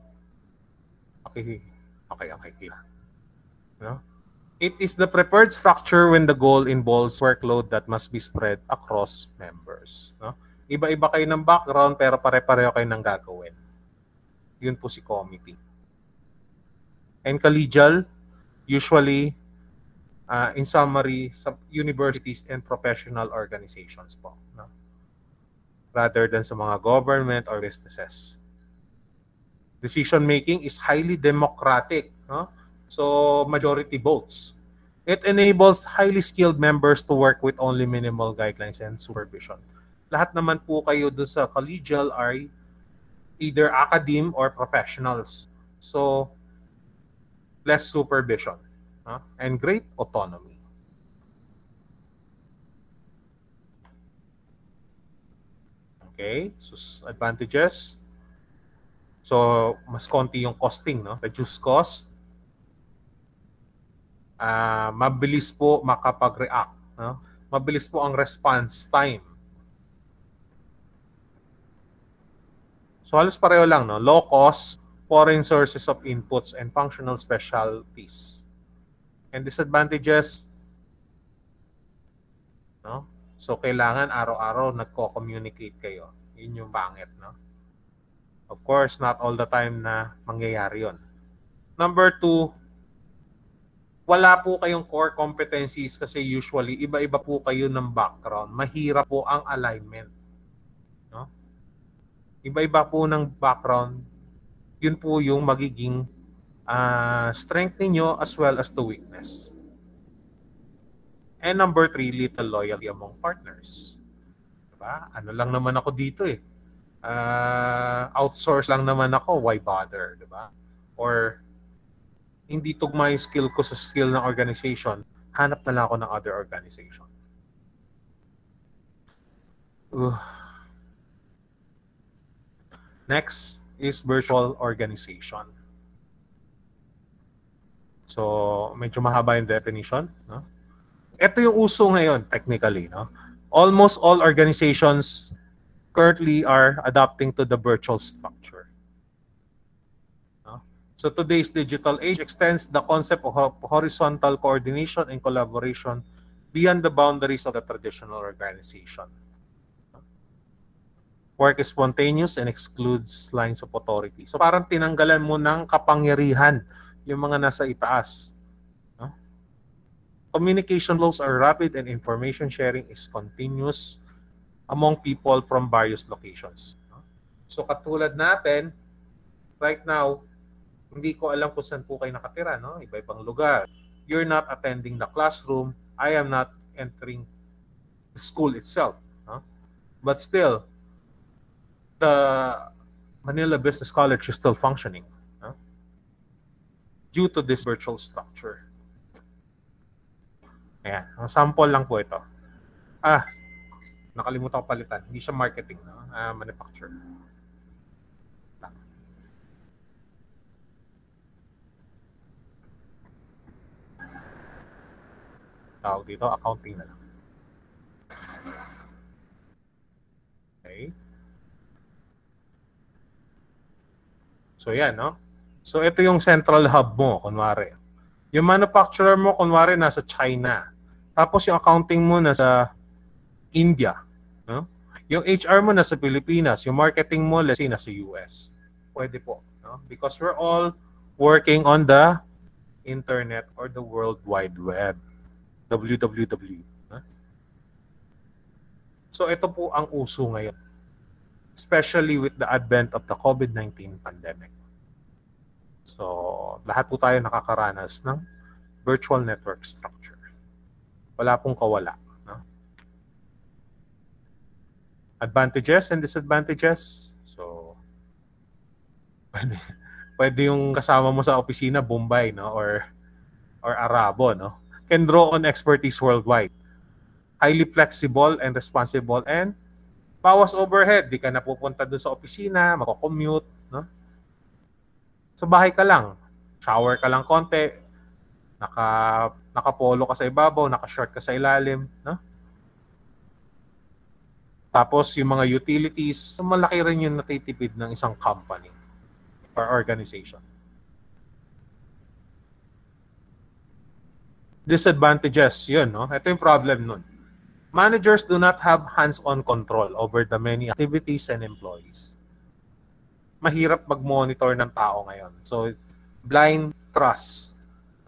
Okay. No? It is the preferred structure when the goal involves workload that must be spread across members. No? Iba-iba kayo ng background pero pare-pareho kayo ng gagawin. Yun po si committee. And collegial, usually, in summary, sa universities and professional organizations po. No? Rather than sa mga government or businesses. Decision-making is highly democratic. No? So, majority votes. It enables highly skilled members to work with only minimal guidelines and supervision. Lahat naman po kayo dun sa collegial are either academe or professionals. So, less supervision, and great autonomy. Okay, so advantages. So, mas konti yung costing, no? Reduce cost. Mabilis po makapag-react, no? Mabilis po ang response time. So, halos pareho lang, no? Low cost, foreign sources of inputs, and functional specialties. And disadvantages, no? So, kailangan araw-araw nagko-communicate kayo. Yun yung pangit, no? Of course, not all the time na mangyayari yun. Number 2, wala po kayong core competencies kasi usually iba-iba po kayo ng background. Mahirap po ang alignment. No? Iba-iba po ng background. Yun po yung magiging strength ninyo as well as the weakness. And number 3, little loyalty among partners. Diba? Ano lang naman ako dito eh. Outsource lang naman ako, why bother, di ba? Or hindi tugma yung skill ko sa skill ng organization, hanap na lang ako ng other organization. Next is virtual organization. So, medyo mahaba yung definition, no? Ito yung uso ngayon, technically, no? Almost all organizations currently are adapting to the virtual structure. So today's digital age extends the concept of horizontal coordination and collaboration beyond the boundaries of the traditional organization. Work is spontaneous and excludes lines of authority. So parang tinanggalan mo ng kapangyarihan yung mga nasa itaas. Communication flows are rapid and information sharing is continuous among people from various locations. So katulad natin, right now, hindi ko alam kung saan po kayo nakatira, no? Iba-ibang lugar. You're not attending the classroom. I am not entering the school itself. No? But still, the Manila Business College is still functioning, no? Due to this virtual structure. Ayan, ang sample lang po ito. Nakalimutan ko palitan. Hindi siya marketing, no? Manufacturer. Tawag dito, accounting na lang. Okay. So yan, no? So ito yung central hub mo, kunwari. Yung manufacturer mo, kunwari, nasa China. Tapos yung accounting mo nasa India. No? Yung HR mo nasa Pilipinas, yung marketing mo, let's say, nasa US. Pwede po. No? Because we're all working on the internet or the World Wide Web. WWW. No? So ito po ang uso ngayon. Especially with the advent of the COVID-19 pandemic. So lahat po tayo nakakaranas ng virtual network structure. Wala pong kawala. Advantages and disadvantages. So, pwede yung kasama mo sa opisina, Bombay, no? Or Arabo, no? Can draw on expertise worldwide. Highly flexible and responsible and bawas overhead. Di ka na pupunta doon sa opisina, mako-commute, no? Sa bahay ka lang. Shower ka lang konti. Naka-polo ka sa ibabaw, naka-short ka sa ilalim, no? Tapos yung mga utilities, malaki rin yung natitipid ng isang company or organization. Disadvantages, yun, no? Ito yung problem nun. Managers do not have hands-on control over the many activities and employees. Mahirap mag-monitor ng tao ngayon. So, blind trust.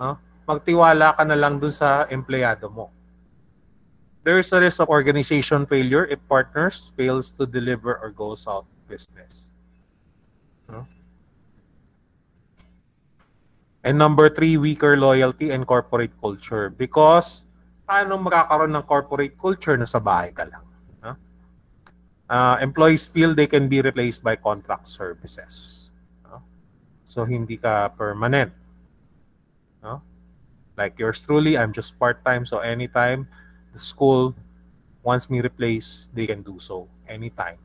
No? Magtiwala ka na lang dun sa empleyado mo. There is a risk of organization failure if partners fails to deliver or goes out of business. No? And number 3, weaker loyalty and corporate culture. Because paano magkakaroon ng corporate culture na sa bahay ka lang? No? Employees feel they can be replaced by contract services. No? So hindi ka permanent. Like yours truly, I'm just part-time, so anytime the school wants me replace, they can do so anytime.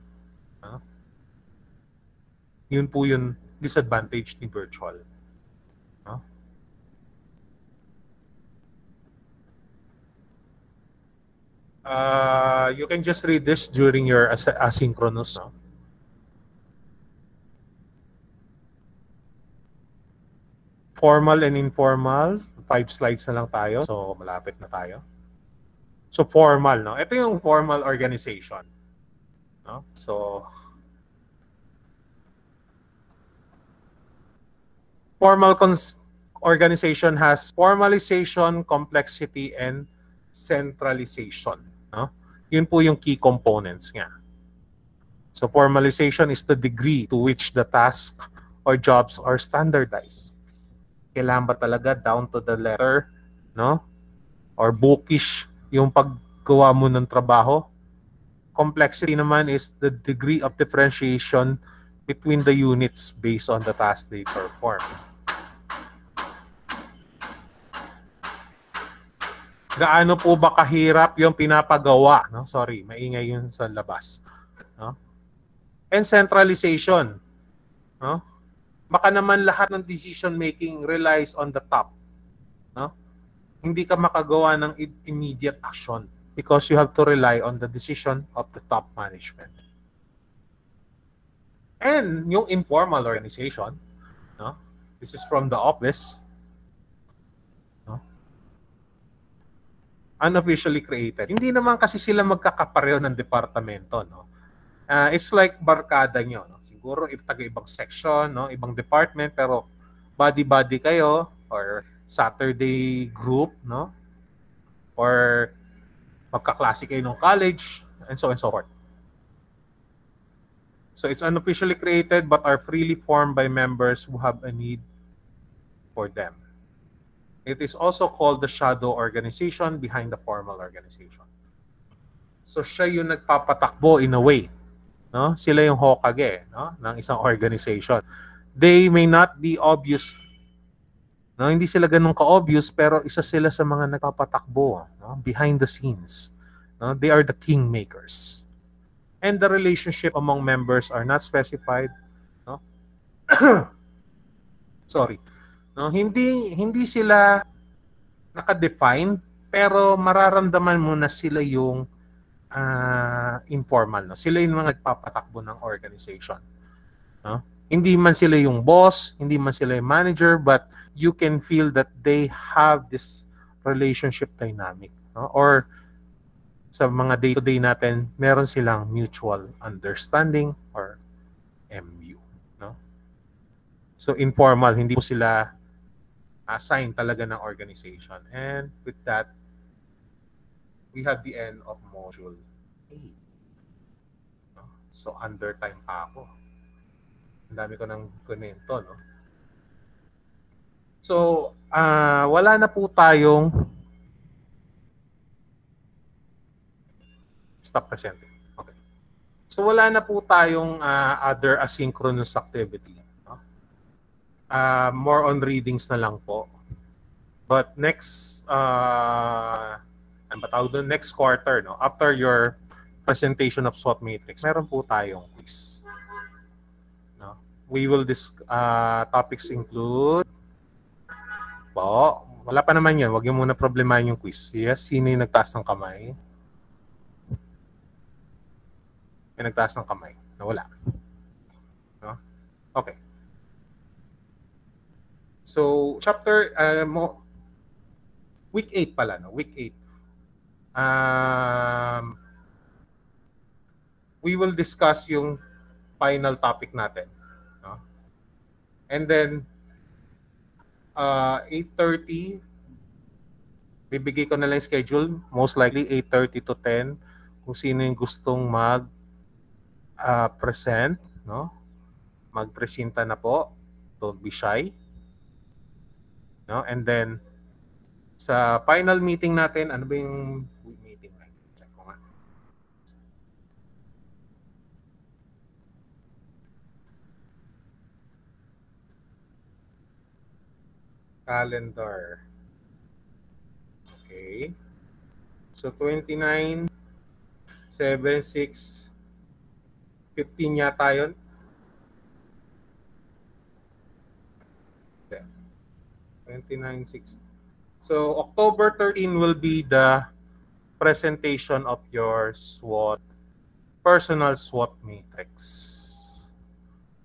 Yun po yung disadvantage ni virtual. You can just read this during your asynchronous. Formal and informal. 5 slides na lang tayo. So, malapit na tayo. So, formal, no? Ito yung formal organization. No? So, formal organization has formalization, complexity, and centralization. No? Yun po yung key components nga. So, formalization is the degree to which the task or jobs are standardized. Kailangan ba talaga down to the letter, no? Or bookish yung paggawa mo ng trabaho? Complexity naman is the degree of differentiation between the units based on the task they perform. Gaano po ba kahirap yung pinapagawa? No? Sorry, maingay yun sa labas. No? And centralization. No? Baka naman lahat ng decision making relies on the top. No? Hindi ka makagawa ng immediate action because you have to rely on the decision of the top management. And yung informal organization, no? This is from the office, no? Unofficially created. Hindi naman kasi sila magkakapareho ng departamento, no? It's like barkada nyo, no? Siguro taga-ibang section, no? Ibang department, pero body-body kayo or Saturday group, no? Or magkaklase kayo ng college, and so on and so forth. So it's unofficially created but are freely formed by members who have a need for them. It is also called the shadow organization behind the formal organization. So siya yung nagpapatakbo in a way. No? Sila yung Hokage, no? Ng isang organization. They may not be obvious. No? Hindi sila ganun ka-obvious pero isa sila sa mga nagpapatakbo, no? Behind the scenes. No? They are the kingmakers. And the relationship among members are not specified. No? Sorry. No? Hindi sila naka-define pero mararamdaman mo na sila yung informal. No? Sila yung mga nagpapatakbo ng organization. No? Hindi man sila yung boss, hindi man sila yung manager, but you can feel that they have this relationship dynamic. No? Or sa mga day-to-day natin, meron silang mutual understanding or MU. No? So informal, hindi po sila assigned talaga ng organization. And with that, we have the end of module 8. No? So under time pa ako. Ang dami ko ng komento, no? So, wala na po tayong stop presenting. Okay. So, wala na po tayong other asynchronous activity. No? More on readings na lang po. But next, ano ba tawag doon? Next quarter, no? After your presentation of SWOT matrix, meron po tayong quiz. No? We will topics include po, wala pa naman yan. Huwag yung muna problemahin yung quiz. Yes, sino yung nagtaas ng kamay? May nagtaas ng kamay. Nawala. No? Okay. So, chapter, week 8 pala, no? Week 8. We will discuss yung final topic natin. No? And then, 8:30, bibigay ko na lang yung schedule. Most likely, 8:30 to 10. Kung sino yung gustong present, no? Magpresenta na po. Don't be shy. No? And then, sa final meeting natin, ano ba yung meeting? Check ko nga. Calendar. Okay. So 29, 7, 6, 15 yata yun. 29, 6. So October 13 will be the presentation of your SWOT, personal SWOT matrix.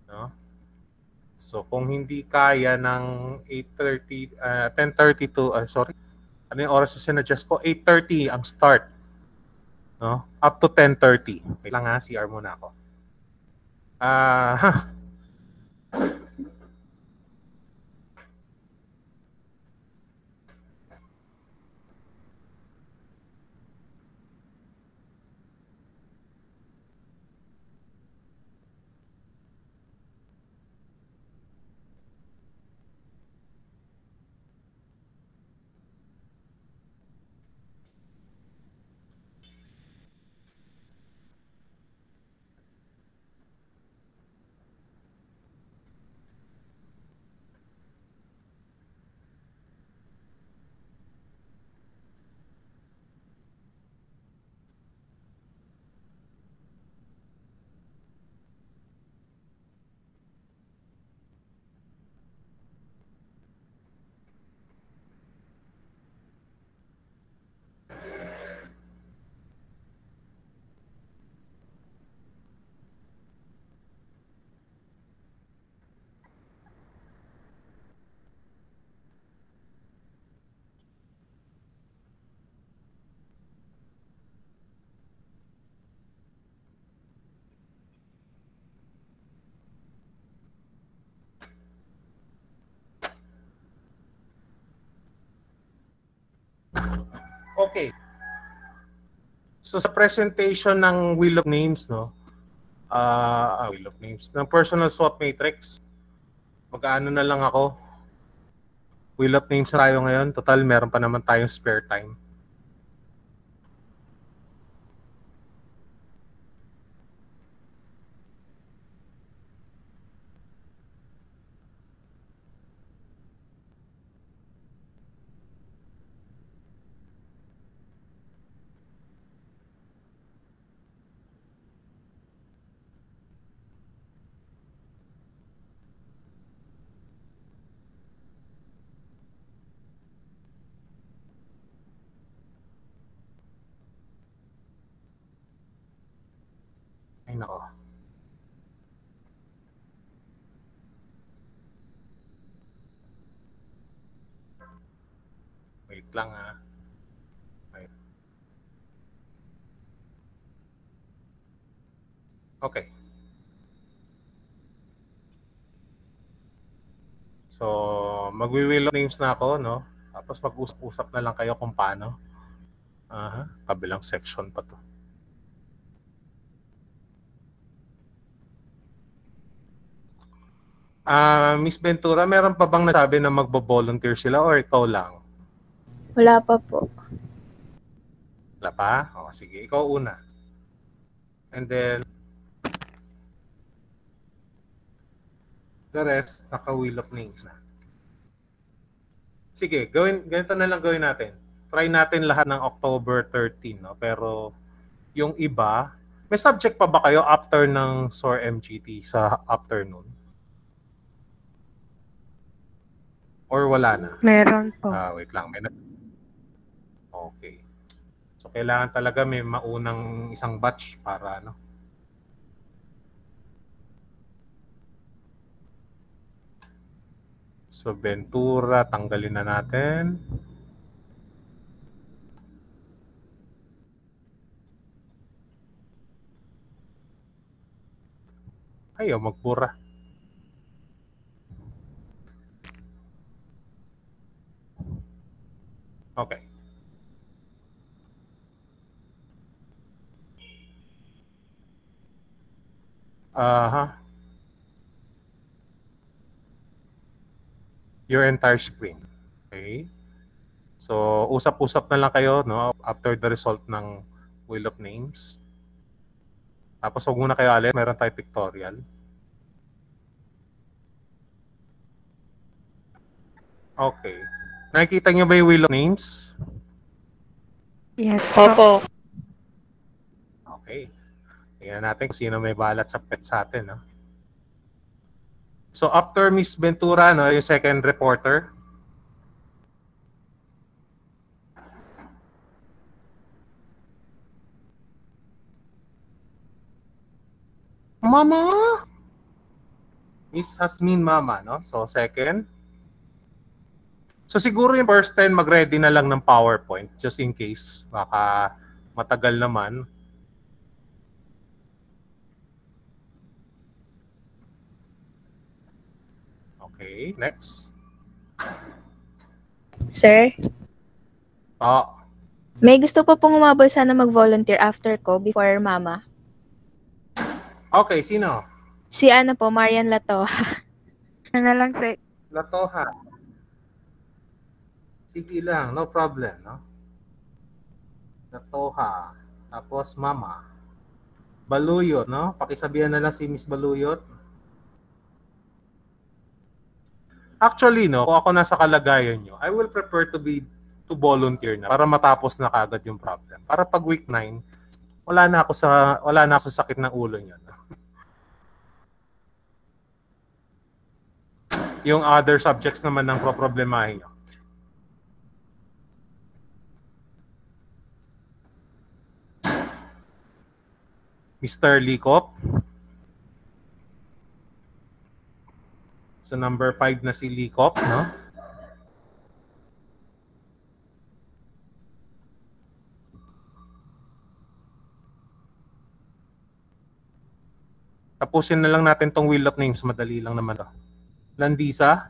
No? So kung hindi kaya ng 8:30, 10:30 to, sorry, ano yung oras na sinadjust ko? 8:30 ang start. No? Up to 10:30. Wait lang ha, CR muna ako. Okay. So sa presentation ng Wheel of Names, no? Wheel of Names, ng personal SWOT matrix, mag-ano na lang ako. Wheel of Names na tayo ngayon. Total, meron pa naman tayong spare time. Ay, nako. Wait lang ha. Wait. Okay. So, magwi-wheel of names na ako, no? Tapos mag-usap-usap na lang kayo kung paano. Kabilang section pa to. Miss Ventura, meron pa bang nasabi na magbo-volunteer sila or ikaw lang? Wala pa po. Wala pa? O, sige, ikaw una. And then, the rest, naka-wheel of names na. Sige, ganito na lang gawin natin. Try natin lahat ng October 13, no? Pero yung iba, may subject pa ba kayo after ng SOAR MGT sa afternoon? Or wala na? Meron po. Wait lang. Okay. So, kailangan talaga may maunang isang batch para ano. So, Ventura, tanggalin na natin. Ayaw, magpura. Okay. Your entire screen. Okay. So, usap-usap na lang kayo, no? After the result ng Wheel of Names. Tapos, huwag muna kayo alis. Meron tayo pictorial. Okay. Nakikita niyo ba yung Wheel of Names? Yes po. Opo. Okay. Tingnan natin kung sino may balat sa pet sa atin. No? So after Miss Ventura, no, yung second reporter. Mama! Miss Hasmin Mama, no? So second. So siguro yung first 10 mag-ready na lang ng PowerPoint just in case. Baka matagal naman. Okay, next. Sir, Oh, may gusto pa pong umabol sana mag-volunteer after ko before mama. okay, sino? Si ano po, Marian Lato. Ano na lang, sir. Latoha. Sige lang, no problem, no? Latoha. Tapos Mama. Baluyot, no? Pakisabihan na lang si Miss Baluyot. Actually, no, kung ako nasa kalagayan nyo, I will prefer to volunteer na para matapos na kagad yung problem. Para pag week 9, wala na ako sa sakit ng ulo niyo. No? Yung other subjects naman ng problemahin nyo. Mr. Likop. So number 5 na si Likop, no? Tapusin na lang natin tong wheel of names. Madali lang naman to. Landisa.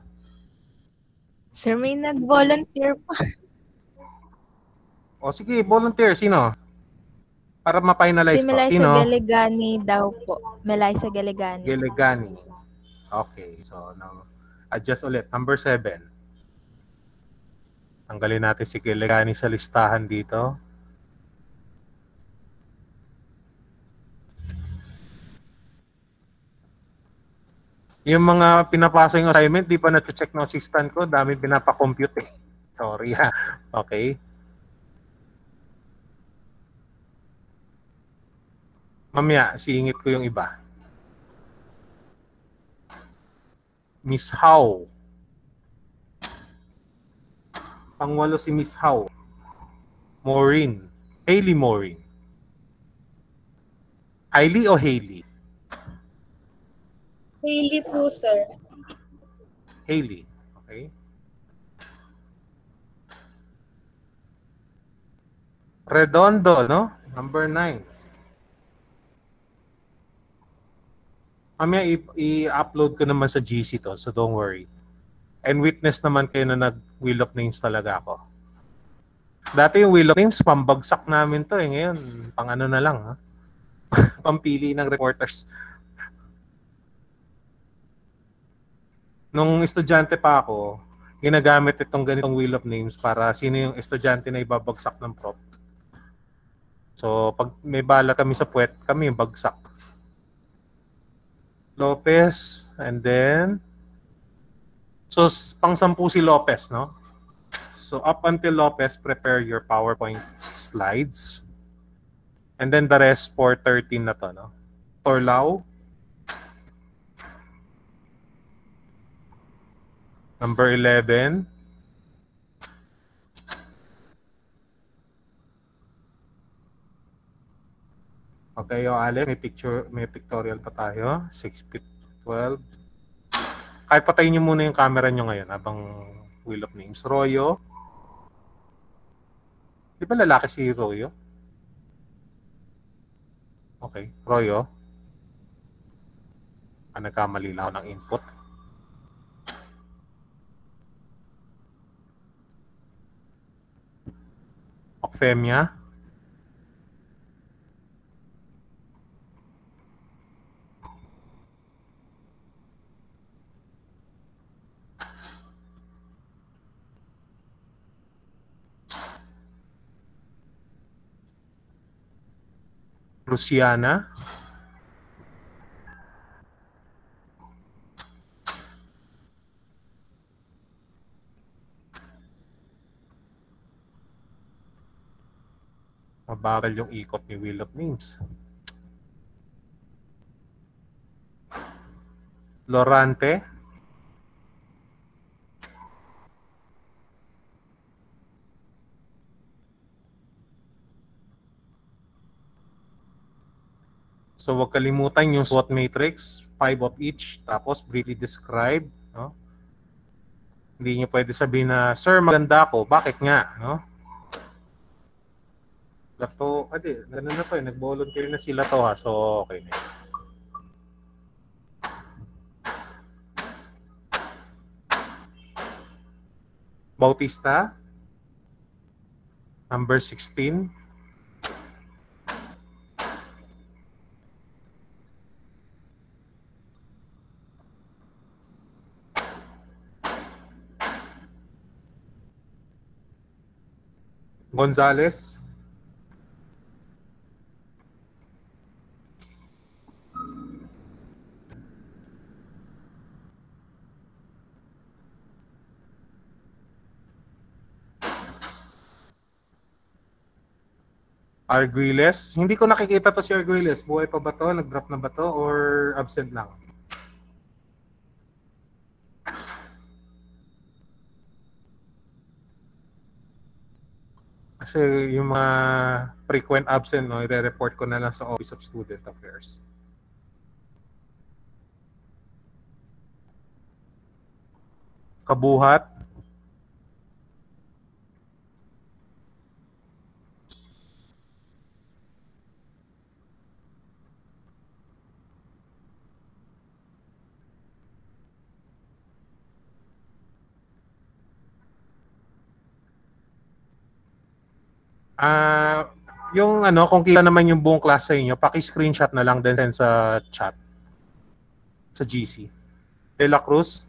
Sir, may nag-volunteer pa. O sige, volunteer. Sino? Para ma-finalize Si ko. Melaisa Sino? Galigani daw po. Melaisa Galigani. Gelegani. Okay, so adjust ulit. Number 7. Tanggalin natin si Gelegani sa listahan dito. Yung mga pinapasa yung assignment, di pa na-check ng assistant ko. Dami pinapakompute eh. Sorry ha. Okay. Mamaya, siingit ko yung iba. Miss Howe. Pangwalo si Miss Howe. Maureen. Hailey Maureen. Hailey o Hailey? Hailey po, sir. Hailey. Okay. Redondo, no? Number 9. Mamaya i-upload ko naman sa GC to, so don't worry. And witness naman kayo na nag-wheel of names talaga ako. Dati yung wheel of names, pambagsak namin to eh. Ngayon, pang ano na lang, ha? Pampili ng reporters. Nung estudyante pa ako, ginagamit itong ganitong wheel of names para sino yung estudyante na ibabagsak ng prop. So, pag may bala kami sa puwet, kami yung bagsak. Lopez, and then so pang-sampu si Lopez, no? So up until Lopez, prepare your PowerPoint slides. And then the rest for 13 na to, no? Torlao. Number 11. Okay, yung Ale, may pictorial pa tayo. 6 feet 12. Kahit patayin nyo muna yung camera nyo ngayon habang wheel of names. Royo. Di ba lalaki si Royo? Okay, Royo. Nagkamali lang ako ng input. Okfemia. Luciana. Mabagal yung ikot ni Wheel of Names. Lorante. So wag kalimutan yung SWOT matrix, 5 of each, tapos briefly describe, no? Hindi niyo pwede sabihin na, "Sir, maganda ako." Bakit nga, no? Lato, ganun na to, nag-volunteer na sila to ha. So okay na. Bautista, number 16. Gonzales. Arguelles. Hindi ko nakikita to si Arguelles. Buhay pa ba to? Nag-drop na ba to? Or absent lang? Kasi yung mga frequent absent, no, i-report ko na lang sa Office of Student Affairs. Kabuhat. Yung ano, kung kita naman yung buong class sa inyo, paki-screenshot na lang din sa chat sa GC. De La Cruz.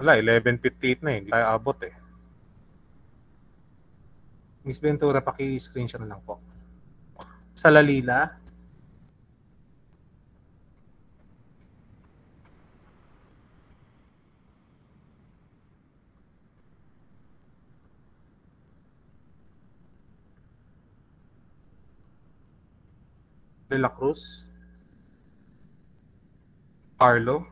Wala, 11:58 na eh. Hindi tayo abot eh. Miss Ventura, paki-screenshot na lang po. Sa Lalila. De La Cruz. Carlo.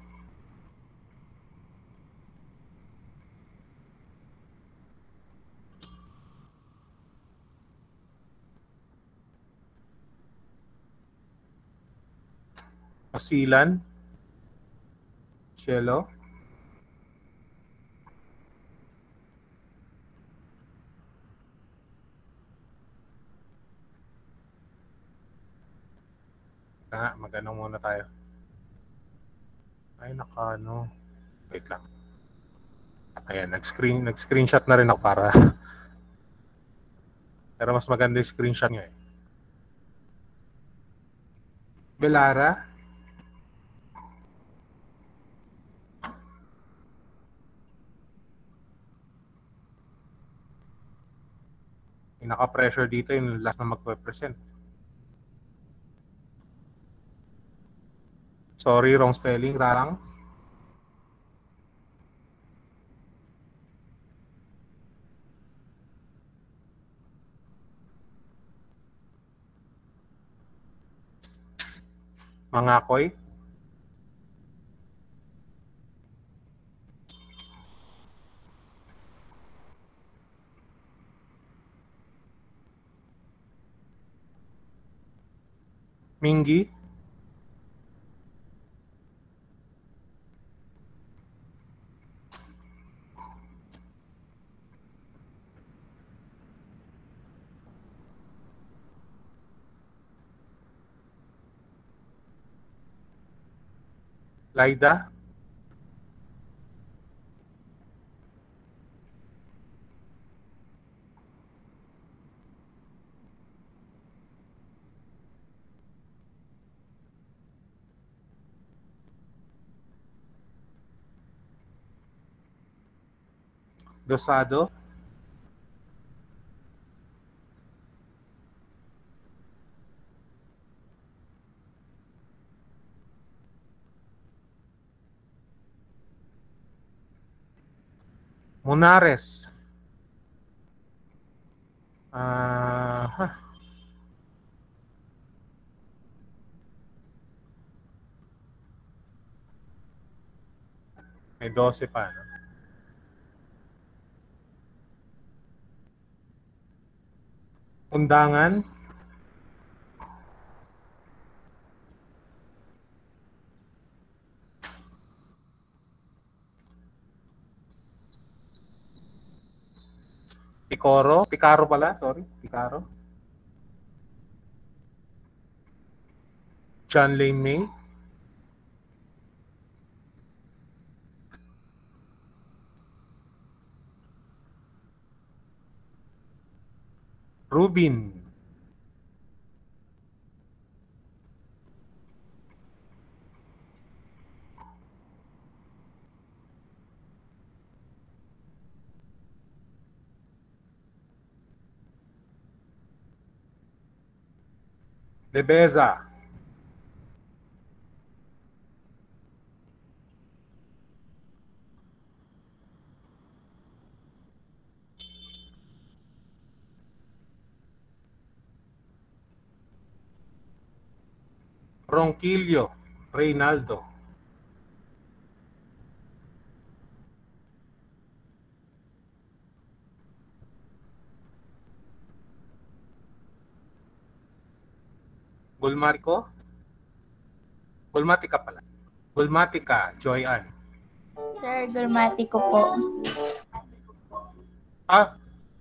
Asilan. Cielo. Mag-ano muna tayo. Ay, ano. Wait lang. Ayan, nag-screenshot na rin ako para pero mas maganda yung screenshot nyo eh. Belara. Yung naka-pressure dito yung last na magpe-present. Sorry, wrong spelling. Rarang. Mangakoy. Mingi. Laida. Dosado. Munares. May 12 pa, no? Undangan. Picaro pala, sorry, Picaro. John Lane May. Rubin. Debeza. Ronquillo. Reynaldo. Gulmarico. Gulmatica pala. Gulmatica, Joy Ann. Sir, grammatico po.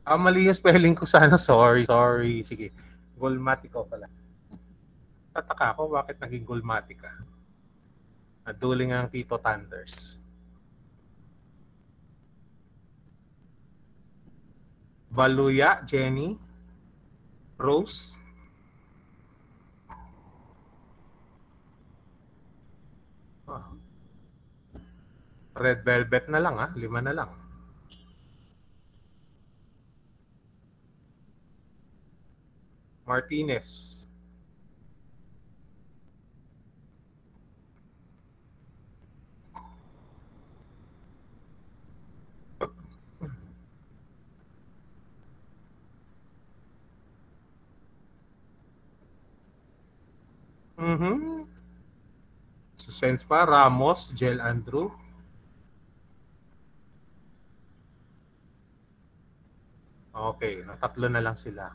Mali yung spelling ko sana. Sorry. Sige. Gulmatico pala. Tataka ako bakit naging Gulmatica. Naduling ang Tito Thunders. Baluya, Jenny. Rose. Red Velvet na lang, 5 na lang. Martinez. Suspense pa, Ramos, Jel Andrew. Okay, tatlo na lang sila.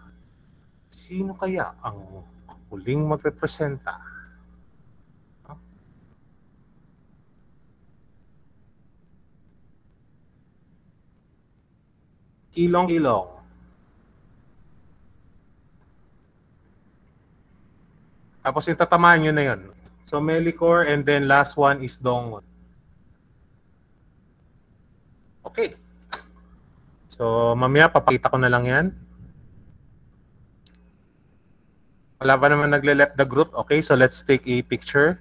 Sino kaya ang huling magrepresenta? Kilong. Tapos yung tatamaan nyo na yun. So Melicor and then last one is Dongon. Okay. So mamaya papakita ko na lang yan. Wala pa naman nagle-left the group. Okay, so let's take a picture.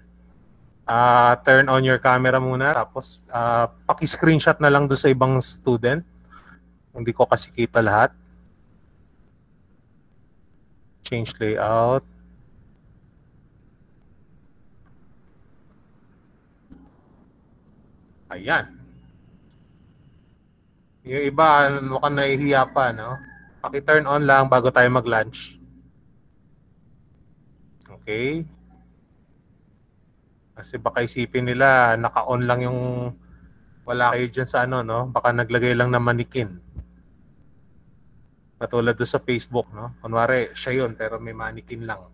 Turn on your camera muna. Tapos paki-screenshot na lang doon sa ibang student. Hindi ko kasi kita lahat. Change layout. Ayan. Yung iba, mukhang nahihiya pa, no? Paki-turn on lang bago tayo mag-lunch. Okay. Kasi baka isipin nila, naka-on lang yung wala kayo dyan sa ano, no? Baka naglagay lang na manikin. Katulad doon sa Facebook, no? Kunwari, siya yun, pero may manikin lang.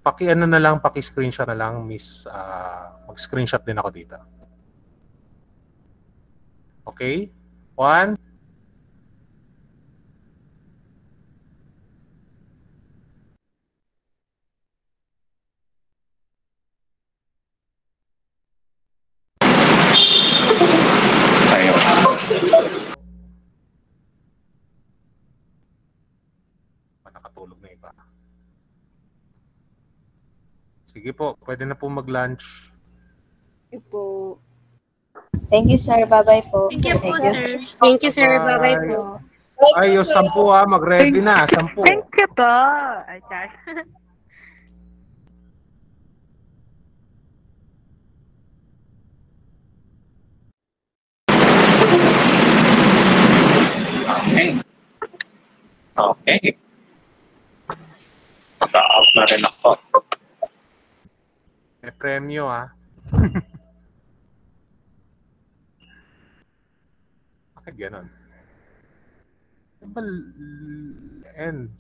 Paki-ano na lang, paki-screenshot na lang, miss. Mag-screenshot din ako dito. Okay? 1. Nakatulog na iba. Sige po, pwede na po mag-lunch. Thank you po. Thank you, sir. Bye-bye po. Thank you po, sir. Thank you, sir. Bye-bye. Bye-bye po. Ay, yung 10 mag-ready na. 10. Thank you po. Ay, char. Okay. Okay. Naka-out na rin ako. May premyo Bakit ganon? End.